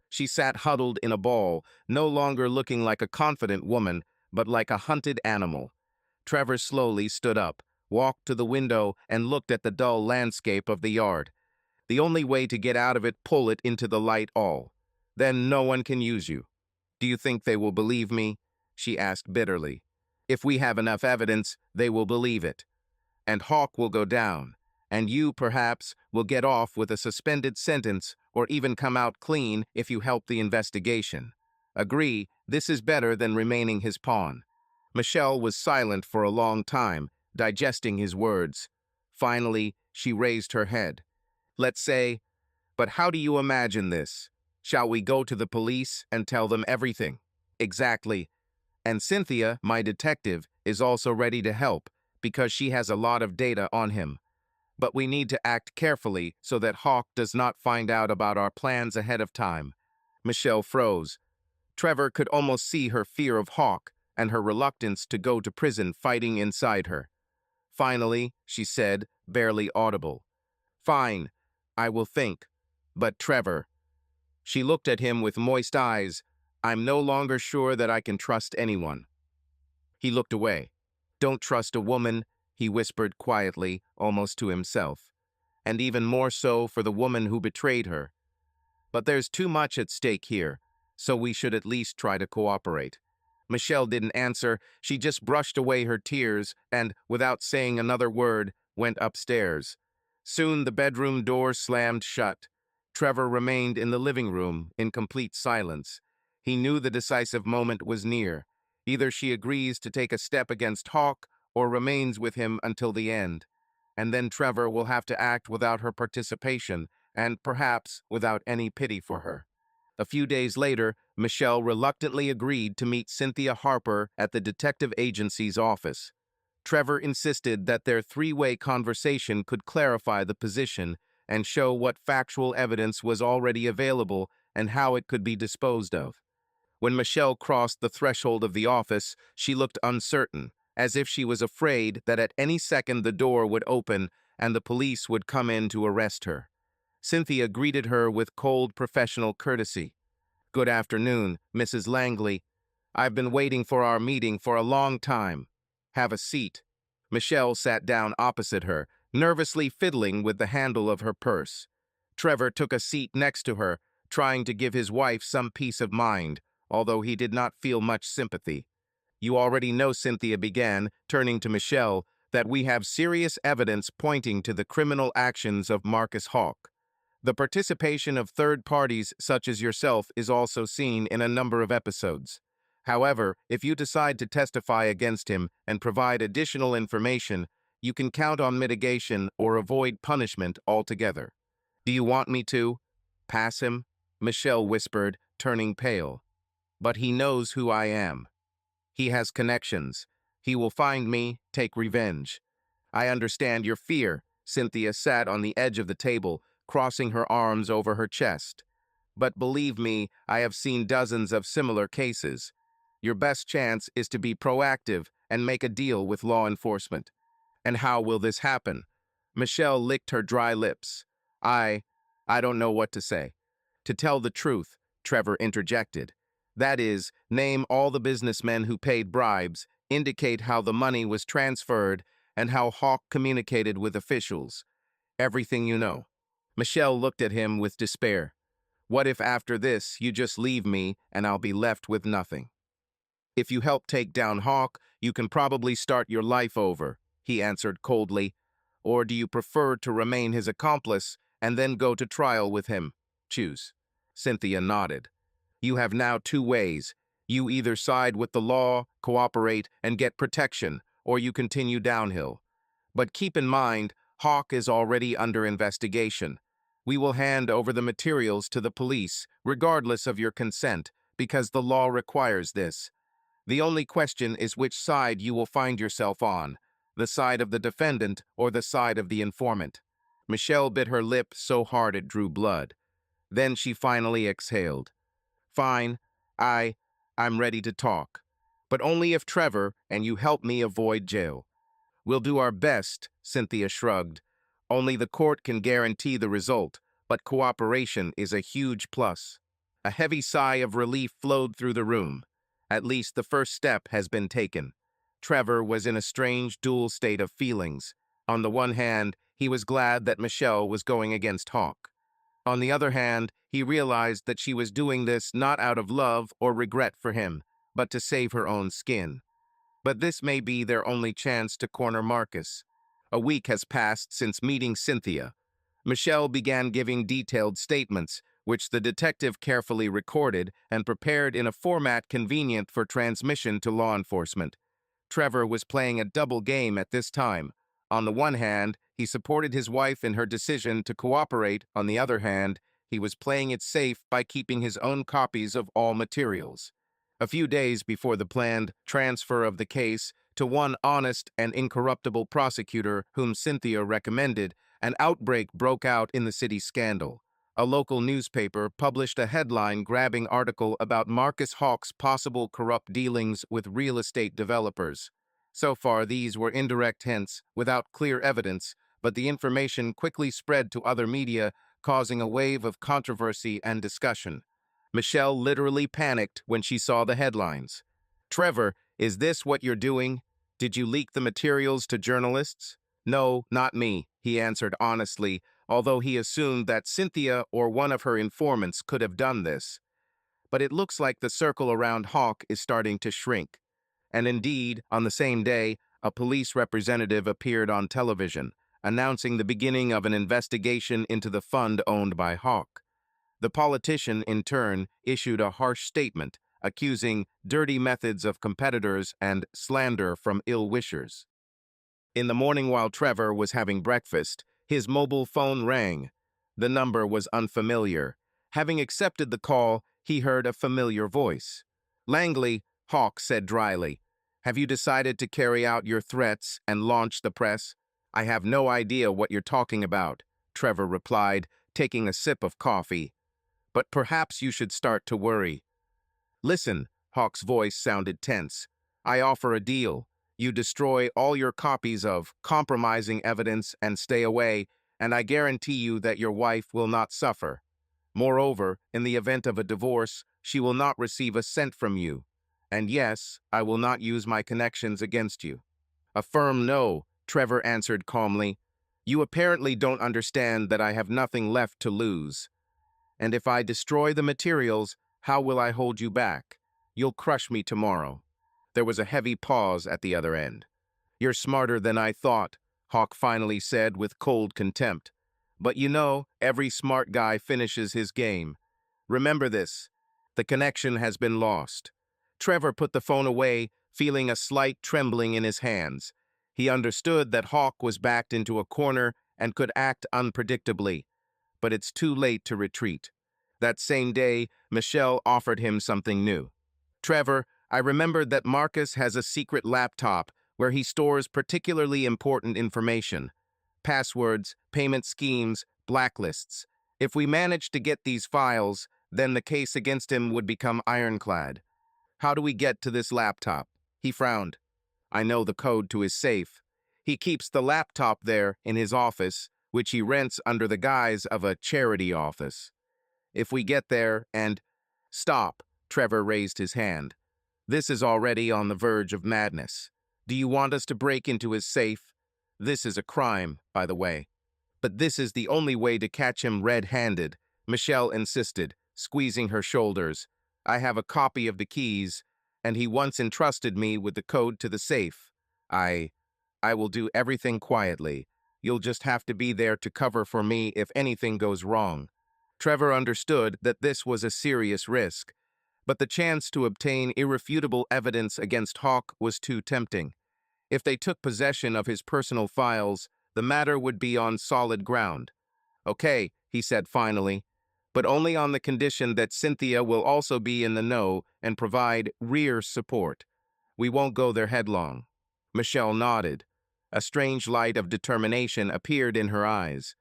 She sat huddled in a ball, no longer looking like a confident woman, but like a hunted animal. Trevor slowly stood up, walked to the window, and looked at the dull landscape of the yard. The only way to get out of it, pull it into the light all. Then no one can use you. Do you think they will believe me? She asked bitterly. If we have enough evidence, they will believe it. And Hawk will go down. And you, perhaps, will get off with a suspended sentence or even come out clean if you help the investigation. Agree, this is better than remaining his pawn. Michelle was silent for a long time, digesting his words. Finally, she raised her head. Let's say, but how do you imagine this? Shall we go to the police and tell them everything? Exactly. And Cynthia, my detective, is also ready to help because she has a lot of data on him. But we need to act carefully so that Hawk does not find out about our plans ahead of time. Michelle froze. Trevor could almost see her fear of Hawk and her reluctance to go to prison fighting inside her. Finally, she said, barely audible. Fine, I will think. But Trevor. She looked at him with moist eyes. I'm no longer sure that I can trust anyone. He looked away. Don't trust a woman, he whispered quietly, almost to himself. And even more so for the woman who betrayed her. But there's too much at stake here, so we should at least try to cooperate. Michelle didn't answer. She just brushed away her tears and, without saying another word, went upstairs. Soon the bedroom door slammed shut. Trevor remained in the living room in complete silence. He knew the decisive moment was near. Either she agrees to take a step against Hawk or remains with him until the end. And then Trevor will have to act without her participation and perhaps without any pity for her. A few days later, Michelle reluctantly agreed to meet Cynthia Harper at the detective agency's office. Trevor insisted that their three-way conversation could clarify the position and show what factual evidence was already available and how it could be disposed of. When Michelle crossed the threshold of the office, she looked uncertain, as if she was afraid that at any second the door would open and the police would come in to arrest her. Cynthia greeted her with cold professional courtesy. Good afternoon, Mrs. Langley. I've been waiting for our meeting for a long time. Have a seat. Michelle sat down opposite her, nervously fiddling with the handle of her purse. Trevor took a seat next to her, trying to give his wife some peace of mind, although he did not feel much sympathy. You already know, Cynthia began, turning to Michelle, that we have serious evidence pointing to the criminal actions of Marcus Hawk. The participation of third parties such as yourself is also seen in a number of episodes. However, if you decide to testify against him and provide additional information, you can count on mitigation or avoid punishment altogether. Do you want me to pass him? Michelle whispered, turning pale. But he knows who I am. He has connections. He will find me, take revenge. I understand your fear. Cynthia sat on the edge of the table, crossing her arms over her chest. But believe me, I have seen dozens of similar cases. Your best chance is to be proactive and make a deal with law enforcement. And how will this happen? Michelle licked her dry lips. I don't know what to say. To tell the truth, Trevor interjected. That is, name all the businessmen who paid bribes, indicate how the money was transferred, and how Hawk communicated with officials. Everything you know. Michelle looked at him with despair. What if after this you just leave me and I'll be left with nothing? If you help take down Hawk, you can probably start your life over, he answered coldly. or do you prefer to remain his accomplice and then go to trial with him? Choose. Cynthia nodded. You have now two ways. You either side with the law, cooperate, and get protection, or you continue downhill. But keep in mind, Hawk is already under investigation. We will hand over the materials to the police, regardless of your consent, because the law requires this. The only question is which side you will find yourself on, the side of the defendant or the side of the informant. Michelle bit her lip so hard it drew blood. Then she finally exhaled. Fine, I'm ready to talk. But only if Trevor and you help me avoid jail. We'll do our best, Cynthia shrugged. Only the court can guarantee the result, but cooperation is a huge plus. A heavy sigh of relief flowed through the room. At least the first step has been taken. Trevor was in a strange dual state of feelings. On the one hand, he was glad that Michelle was going against Hawk. On the other hand, he realized that she was doing this not out of love or regret for him, but to save her own skin. But this may be their only chance to corner Marcus. A week has passed since meeting Cynthia. Michelle began giving detailed statements, which the detective carefully recorded and prepared in a format convenient for transmission to law enforcement. Trevor was playing a double game at this time. On the one hand, he supported his wife in her decision to cooperate. On the other hand, he was playing it safe by keeping his own copies of all materials. A few days before the planned transfer of the case to one honest and incorruptible prosecutor whom Cynthia recommended, an outbreak broke out in the city scandal. A local newspaper published a headline-grabbing article about Marcus Hawk's possible corrupt dealings with real estate developers. So far, these were indirect hints, without clear evidence, but the information quickly spread to other media, causing a wave of controversy and discussion. Michelle literally panicked when she saw the headlines. Trevor, is this what you're doing? Did you leak the materials to journalists? No, not me, he answered honestly, although he assumed that Cynthia or one of her informants could have done this. But it looks like the circle around Hawk is starting to shrink. And indeed, on the same day, a police representative appeared on television, announcing the beginning of an investigation into the fund owned by Hawk. The politician, in turn, issued a harsh statement, accusing dirty methods of competitors and slander from ill-wishers. In the morning while Trevor was having breakfast, his mobile phone rang. The number was unfamiliar. Having accepted the call, he heard a familiar voice. Langley, Hawk said dryly, have you decided to carry out your threats and launch the press? I have no idea what you're talking about, Trevor replied, taking a sip of coffee. But perhaps you should start to worry. Listen, Hawk's voice sounded tense. I offer a deal. You destroy all your copies of compromising evidence and stay away, and I guarantee you that your wife will not suffer. Moreover, in the event of a divorce, she will not receive a cent from you. And yes, I will not use my connections against you. A firm no, Trevor answered calmly. You apparently don't understand that I have nothing left to lose. And if I destroy the materials, how will I hold you back? You'll crush me tomorrow. There was a heavy pause at the other end. You're smarter than I thought, Hawk finally said with cold contempt. But you know, every smart guy finishes his game. Remember this. The connection has been lost. Trevor put the phone away, feeling a slight trembling in his hands. He understood that Hawk was backed into a corner and could act unpredictably. But it's too late to retreat. That same day, Michelle offered him something new. Trevor, I remembered that Marcus has a secret laptop where he stores particularly important information. Passwords, payment schemes, blacklists. If we manage to get these files, then the case against him would become ironclad. How do we get to this laptop? He frowned. I know the code to his safe. He keeps the laptop there in his office, which he rents under the guise of a charity office. If we get there and... Stop, Trevor raised his hand. This is already on the verge of madness. Do you want us to break into his safe? This is a crime, by the way. But this is the only way to catch him red-handed, Michelle insisted, squeezing her shoulders. I have a copy of the keys, and he once entrusted me with the code to the safe. I will do everything quietly. You'll just have to be there to cover for me if anything goes wrong. Trevor understood that this was a serious risk, but the chance to obtain irrefutable evidence against Hawk was too tempting. If they took possession of his personal files, the matter would be on solid ground. Okay, he said finally, but only on the condition that Cynthia will also be in the know and provide rear support. We won't go there headlong. Michelle nodded. A strange light of determination appeared in her eyes.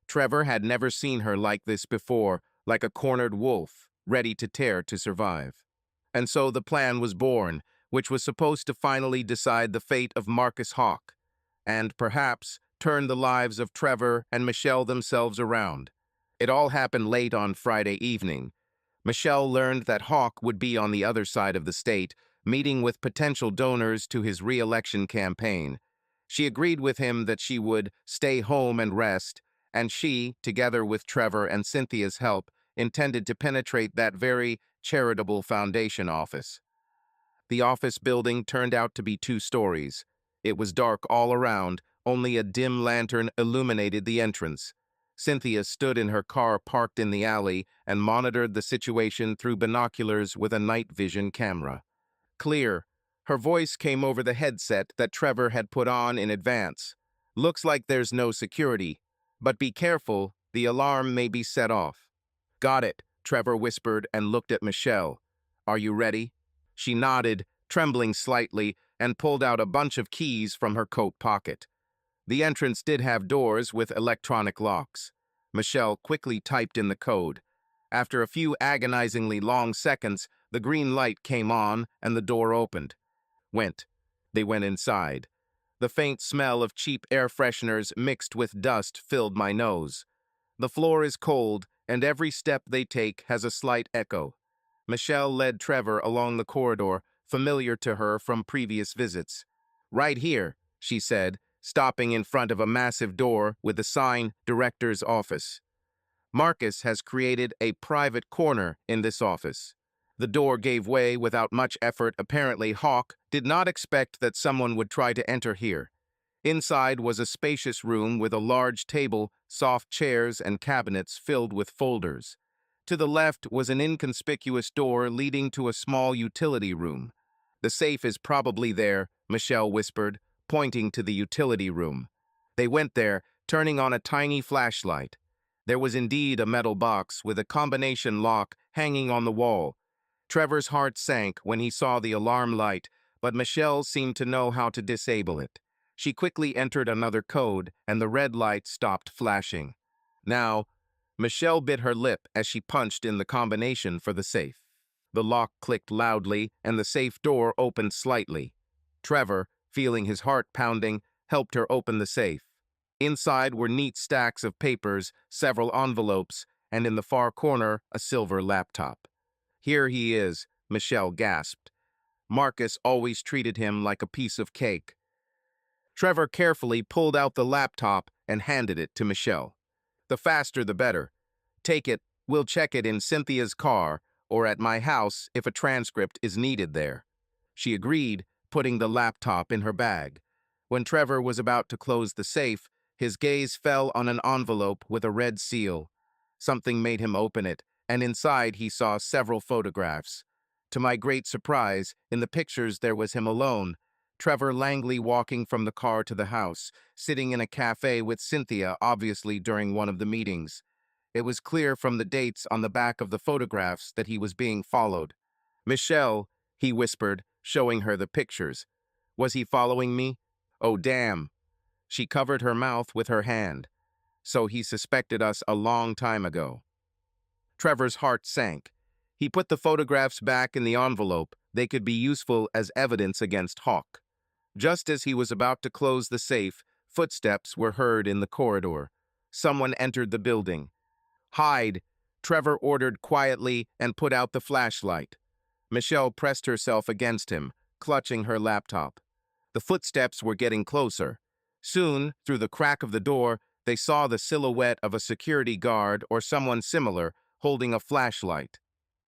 Trevor had never seen her like this before, like a cornered wolf, ready to tear to survive. And so the plan was born, which was supposed to finally decide the fate of Marcus Hawk, and perhaps turn the lives of Trevor and Michelle themselves around. It all happened late on Friday evening. Michelle learned that Hawk would be on the other side of the state, meeting with potential donors to his re-election campaign. She agreed with him that she would stay home and rest, and she, together with Trevor and Cynthia's help, intended to penetrate that very charitable foundation office. The office building turned out to be 2 stories. It was dark all around, only a dim lantern illuminated the entrance. Cynthia stood in her car parked in the alley and monitored the situation through binoculars with a night vision camera. Clear, her voice came over the headset that Trevor had put on in advance. Looks like there's no security, but be careful, the alarm may be set off. Got it, Trevor whispered and looked at Michelle. Are you ready? She nodded, trembling slightly, and pulled out a bunch of keys from her coat pocket. The entrance did have doors with electronic locks. Michelle quickly typed in the code. After a few agonizingly long seconds, the green light came on and the door opened. They went inside. The faint smell of cheap air fresheners mixed with dust filled my nose. The floor is cold, and every step they take has a slight echo. Michelle led Trevor along the corridor, familiar to her from previous visits. Right here, she said, stopping in front of a massive door with the sign Director's Office. Marcus has created a private corner in this office. The door gave way without much effort. Apparently, Hawk did not expect that someone would try to enter here. Inside was a spacious room with a large table, soft chairs, and cabinets filled with folders. To the left was an inconspicuous door leading to a small utility room. The safe is probably there, Michelle whispered, pointing to the utility room. They went there, turning on a tiny flashlight. There was indeed a metal box with a combination lock hanging on the wall. Trevor's heart sank when he saw the alarm light, but Michelle seemed to know how to disable it. She quickly entered another code, and the red light stopped flashing. Now, Michelle bit her lip as she punched in the combination for the safe. The lock clicked loudly, and the safe door opened slightly. Trevor, feeling his heart pounding, helped her open the safe. Inside were neat stacks of papers, several envelopes, and in the far corner, a silver laptop. Here he is, Michelle gasped. Marcus always treated him like a piece of cake. Trevor carefully pulled out the laptop and handed it to Michelle. The faster the better. Take it, we'll check it in Cynthia's car or at my house if a transcript is needed there. She agreed, putting the laptop in her bag. When Trevor was about to close the safe, his gaze fell on an envelope with a red seal. Something made him open it, and inside he saw several photographs. To my great surprise, in the pictures there was him alone, Trevor Langley walking from the car to the house, sitting in a cafe with Cynthia, obviously during one of the meetings. It was clear from the dates on the back of the photographs that he was being followed. Michelle, he whispered, showing her the pictures. Was he following me? Oh, damn. She covered her mouth with her hand. So he suspected us a long time ago. Trevor's heart sank. He put the photographs back in the envelope. They could be useful as evidence against Hawk. Just as he was about to close the safe, footsteps were heard in the corridor. Someone entered the building. Hide, Trevor ordered quietly and put out the flashlight. Michelle pressed herself against him, clutching her laptop. The footsteps were getting closer. Soon, through the crack of the door, they saw the silhouette of a security guard or someone similar holding a flashlight.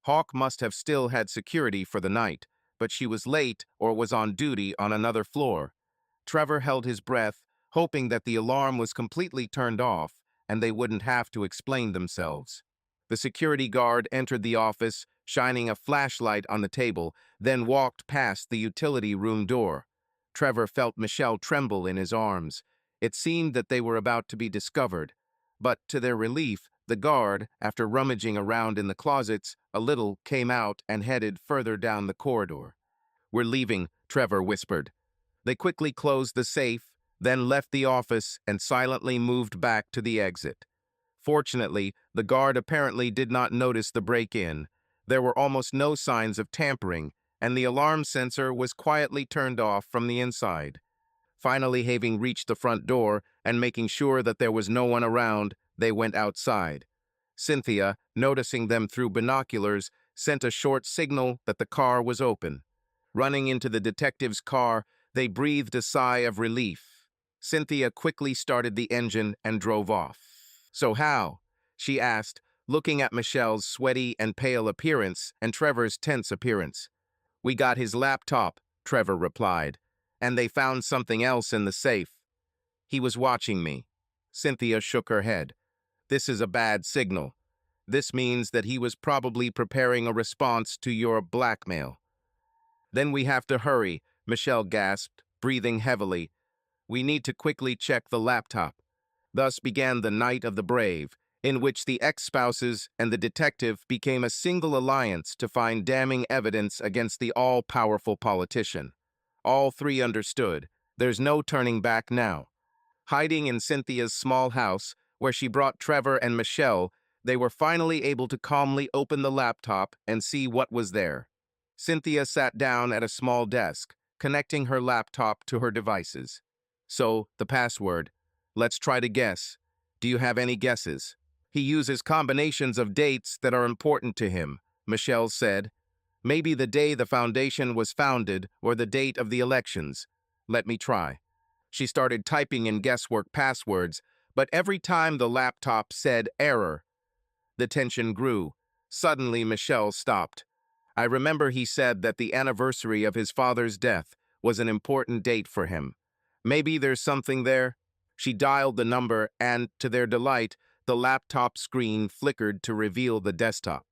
Hawk must have still had security for the night, but she was late or was on duty on another floor. Trevor held his breath, hoping that the alarm was completely turned off and they wouldn't have to explain themselves. The security guard entered the office, shining a flashlight on the table, then walked past the utility room door. Trevor felt Michelle tremble in his arms. It seemed that they were about to be discovered. But to their relief, the guard, after rummaging around in the closets a little, came out and headed further down the corridor. "We're leaving," Trevor whispered. They quickly closed the safe, then left the office and silently moved back to the exit. Fortunately, the guard apparently did not notice the break-in. There were almost no signs of tampering, and the alarm sensor was quietly turned off from the inside. Finally, having reached the front door and making sure that there was no one around, they went outside. Cynthia, noticing them through binoculars, sent a short signal that the car was open. Running into the detective's car, they breathed a sigh of relief. Cynthia quickly started the engine and drove off. "So how?" she asked, looking at Michelle's sweaty and pale appearance and Trevor's tense appearance. "We got his laptop," Trevor replied, "and they found something else in the safe. He was watching me." Cynthia shook her head. "This is a bad signal. This means that he was probably preparing a response to your blackmail." "Then we have to hurry," Michelle gasped, breathing heavily. "We need to quickly check the laptop." Thus began the Night of the Brave, in which the ex-spouses and the detective became a single alliance to find damning evidence against the all-powerful politician. All three understood. There's no turning back now. Hiding in Cynthia's small house, where she brought Trevor and Michelle, they were finally able to calmly open the laptop and see what was there. Cynthia sat down at a small desk, connecting her laptop to her devices. "So, the password. Let's try to guess. Do you have any guesses?" "He uses combinations of dates that are important to him," Michelle said. "Maybe the day the foundation was founded or the date of the elections. Let me try." She started typing in guesswork passwords, but every time the laptop said error. The tension grew. Suddenly, Michelle stopped. "I remember he said that the anniversary of his father's death was an important date for him. Maybe there's something there." She dialed the number and, to their delight, the laptop screen flickered to reveal the desktop.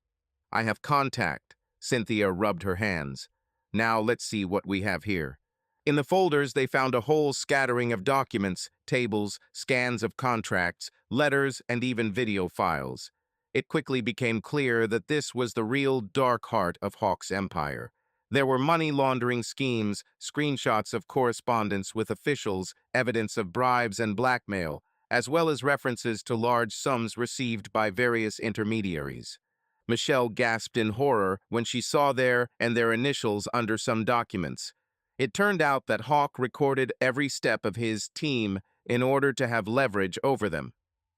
"I have contact." Cynthia rubbed her hands. "Now let's see what we have here." In the folders, they found a whole scattering of documents, tables, scans of contracts, letters, and even video files. It quickly became clear that this was the real dark heart of Hawk's empire. There were money laundering schemes, screenshots of correspondence with officials, evidence of bribes and blackmail, as well as references to large sums received by various intermediaries. Michelle gasped in horror when she saw their initials under some documents. It turned out that Hawk recorded every step of his team in order to have leverage over them.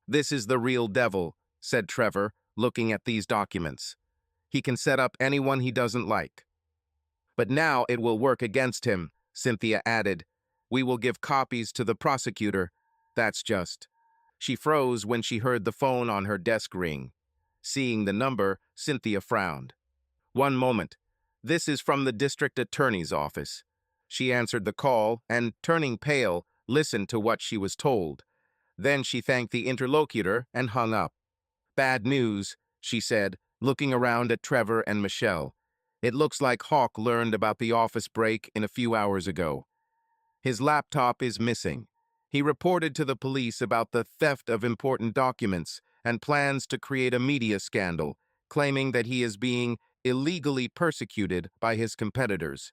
"This is the real devil," said Trevor, looking at these documents. "He can set up anyone he doesn't like." "But now it will work against him," Cynthia added. "We will give copies to the prosecutor. That's just." She froze when she heard the phone on her desk ring. Seeing the number, Cynthia frowned. "One moment. This is from the district attorney's office." She answered the call and, turning pale, listened to what she was told. Then she thanked the interlocutor and hung up. "Bad news," she said, looking around at Trevor and Michelle. "It looks like Hawk learned about the office break in a few hours ago. His laptop is missing. He reported to the police about the theft of important documents and plans to create a media scandal, claiming that he is being illegally persecuted by his competitors.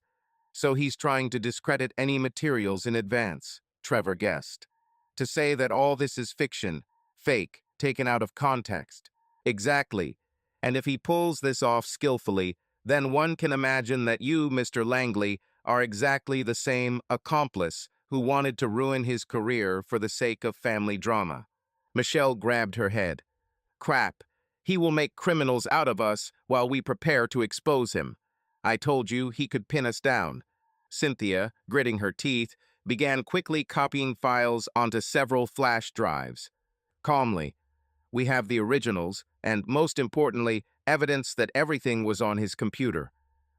So he's trying to discredit any materials in advance," Trevor guessed. "To say that all this is fiction, fake, taken out of context." "Exactly. And if he pulls this off skillfully, then one can imagine that you, Mr. Langley, are exactly the same accomplice who wanted to ruin his career for the sake of family drama." Michelle grabbed her head. "Crap. He will make criminals out of us while we prepare to expose him. I told you he could pin us down." Cynthia, gritting her teeth, began quickly copying files onto several flash drives. Calmly, "We have the originals, and most importantly, evidence that everything was on his computer.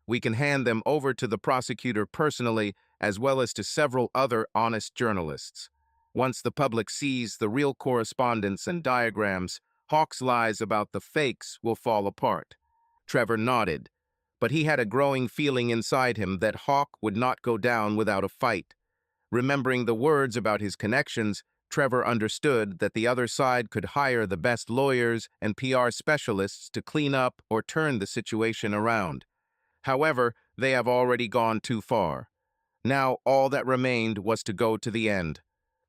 We can hand them over to the prosecutor personally, as well as to several other honest journalists." Once the public sees the real correspondence and diagrams, Hawk's lies about the fakes will fall apart. Trevor nodded, but he had a growing feeling inside him that Hawk would not go down without a fight. Remembering the words about his connections, Trevor understood that the other side could hire the best lawyers and PR specialists to clean up or turn the situation around. However, they have already gone too far. Now all that remained was to go to the end.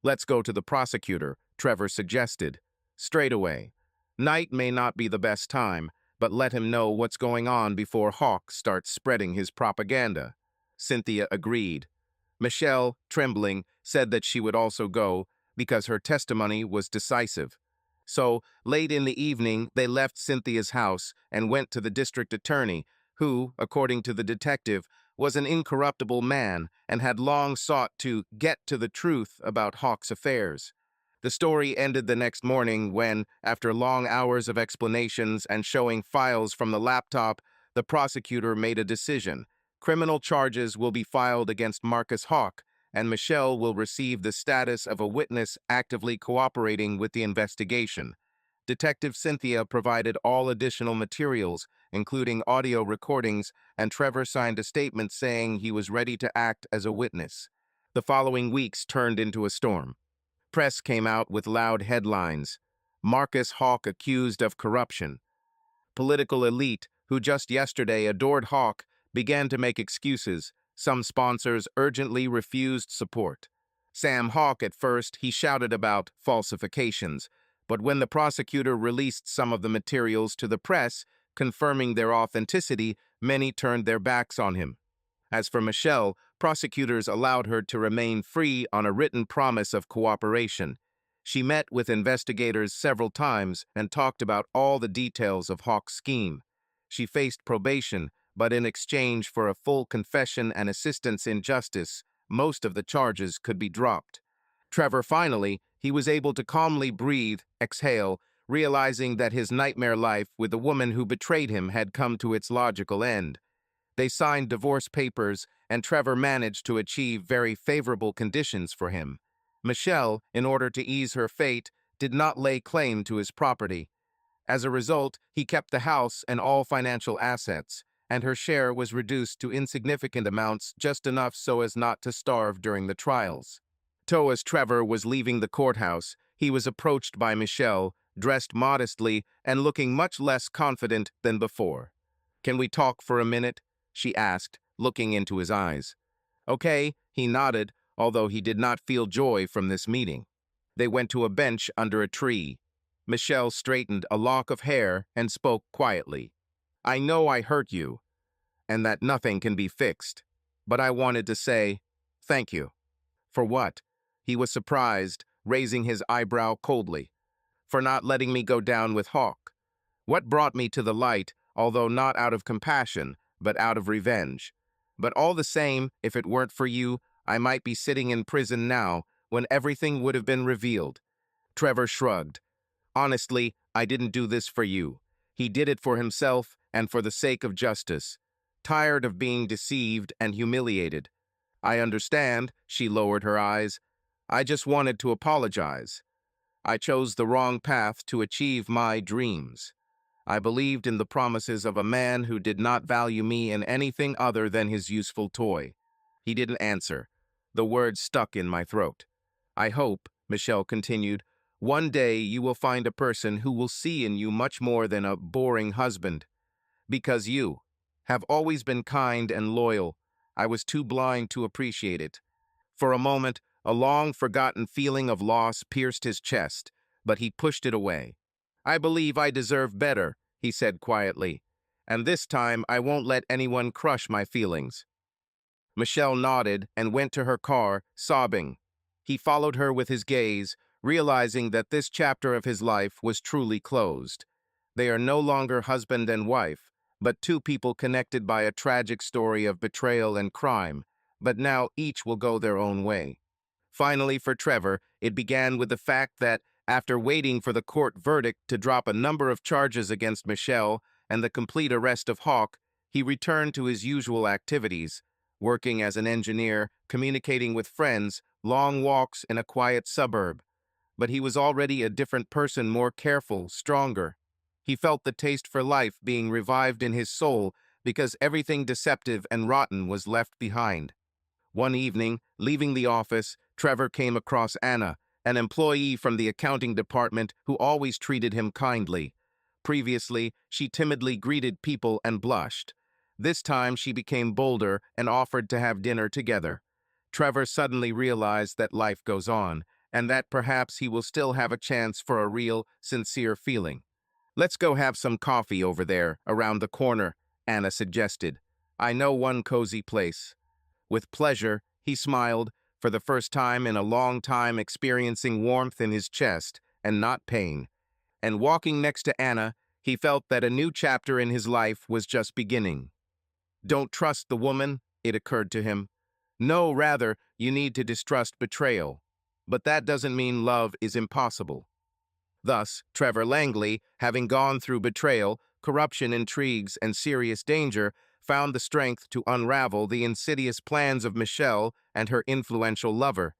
"Let's go to the prosecutor," Trevor suggested. "Straight away. Night may not be the best time, but let him know what's going on before Hawk starts spreading his propaganda." Cynthia agreed. Michelle, trembling, said that she would also go because her testimony was decisive. So, late in the evening, they left Cynthia's house and went to the district attorney, who, according to the detective, was an incorruptible man and had long sought to get to the truth about Hawk's affairs. The story ended the next morning when, after long hours of explanations and showing files from the laptop, the prosecutor made a decision. Criminal charges will be filed against Marcus Hawk, and Michelle will receive the status of a witness actively cooperating with the investigation. Detective Cynthia provided all additional materials, including audio recordings, and Trevor signed a statement saying he was ready to act as a witness. The following weeks turned into a storm. Press came out with loud headlines. Marcus Hawk accused of corruption. Political elite, who just yesterday adored Hawk, began to make excuses. Some sponsors urgently refused support. Sam Hawk, at first, he shouted about falsifications, but when the prosecutor released some of the materials to the press, confirming their authenticity, many turned their backs on him. As for Michelle, prosecutors allowed her to remain free on a written promise of cooperation. She met with investigators several times and talked about all the details of Hawk's scheme. She faced probation, but in exchange for a full confession and assistance in justice, most of the charges could be dropped. Trevor finally, he was able to calmly breathe, exhale, realizing that his nightmare life with the woman who betrayed him had come to its logical end. They signed divorce papers, and Trevor managed to achieve very favorable conditions for him. Michelle, in order to ease her fate, did not lay claim to his property. As a result, he kept the house and all financial assets, and her share was reduced to insignificant amounts, just enough so as not to starve during the trials. As Trevor was leaving the courthouse, he was approached by Michelle, dressed modestly and looking much less confident than before. "Can we talk for a minute?" she asked, looking into his eyes. "Okay," he nodded, although he did not feel joy from this meeting. They went to a bench under a tree. Michelle straightened a lock of hair and spoke quietly. "I know I hurt you, and that nothing can be fixed, but I wanted to say thank you." "For what?" He was surprised, raising his eyebrow coldly. "For not letting me go down with Hawk. What brought me to the light, although not out of compassion, but out of revenge. But all the same, if it weren't for you, I might be sitting in prison now, when everything would have been revealed." Trevor shrugged. "Honestly, I didn't do this for you. He did it for himself and for the sake of justice. Tired of being deceived and humiliated." "I understand," she lowered her eyes. "I just wanted to apologize. I chose the wrong path to achieve my dreams. I believed in the promises of a man who did not value me in anything other than his useful toy." He didn't answer. The words stuck in my throat. "I hope," Michelle continued, "one day you will find a person who will see in you much more than a boring husband. Because you have always been kind and loyal. I was too blind to appreciate it." For a moment, a long-forgotten feeling of loss pierced his chest, but he pushed it away. "I believe I deserve better," he said quietly, "and this time I won't let anyone crush my feelings." Michelle nodded and went to her car, sobbing. He followed her with his gaze, realizing that this chapter of his life was truly closed. They are no longer husband and wife, but two people connected by a tragic story of betrayal and crime, but now each will go their own way. Finally, for Trevor, it began with the fact that, after waiting for the court verdict to drop a number of charges against Michelle and the complete arrest of Hawk, he returned to his usual activities, working as an engineer, communicating with friends, long walks in a quiet suburb. But he was already a different person, more careful, stronger. He felt the taste for life being revived in his soul because everything deceptive and rotten was left behind. One evening, leaving the office, Trevor came across Anna, an employee from the accounting department who always treated him kindly. Previously, she timidly greeted people and blushed. This time, she became bolder and offered to have dinner together. Trevor suddenly realized that life goes on, and that perhaps he will still have a chance for a real, sincere feeling. "Let's go have some coffee over there, around the corner," Anna suggested. "I know one cozy place." With pleasure, he smiled, for the first time in a long time experiencing warmth in his chest and not pain. And walking next to Anna, he felt that a new chapter in his life was just beginning. Don't trust the woman, it occurred to him. No, rather, you need to distrust betrayal. But that doesn't mean love is impossible. Thus, Trevor Langley, having gone through betrayal, corruption, intrigues, and serious danger, found the strength to unravel the insidious plans of Michelle and her influential lover.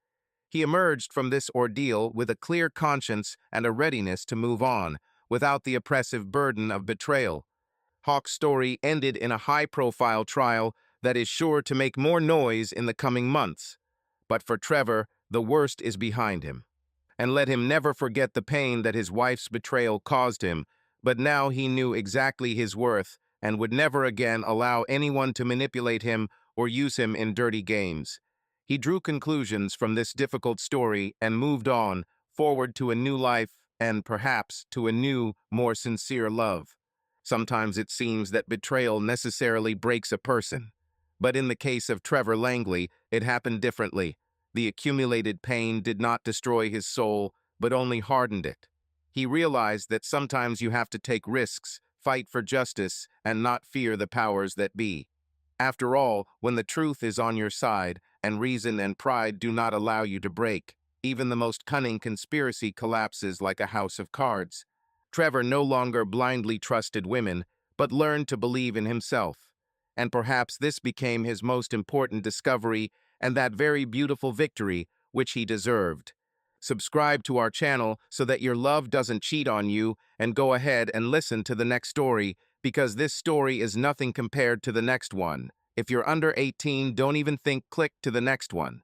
He emerged from this ordeal with a clear conscience and a readiness to move on, without the oppressive burden of betrayal. Hawk's story ended in a high-profile trial that is sure to make more noise in the coming months. But for Trevor, the worst is behind him. And let him never forget the pain that his wife's betrayal caused him, but now he knew exactly his worth and would never again allow anyone to manipulate him or use him in dirty games. He drew conclusions from this difficult story and moved on, forward to a new life and perhaps to a new, more sincere love. Sometimes it seems that betrayal necessarily breaks a person. But in the case of Trevor Langley, it happened differently. The accumulated pain did not destroy his soul, but only hardened it. He realized that sometimes you have to take risks, fight for justice, and not fear the powers that be. After all, when the truth is on your side, and reason and pride do not allow you to break, even the most cunning conspiracy collapses like a house of cards. Trevor no longer blindly trusted women, but learned to believe in himself. And perhaps this became his most important discovery and that very beautiful victory which he deserved. Subscribe to our channel so that your love doesn't cheat on you, and go ahead and listen to the next story, because this story is nothing compared to the next one. If you're under 18, don't even think, click to the next one.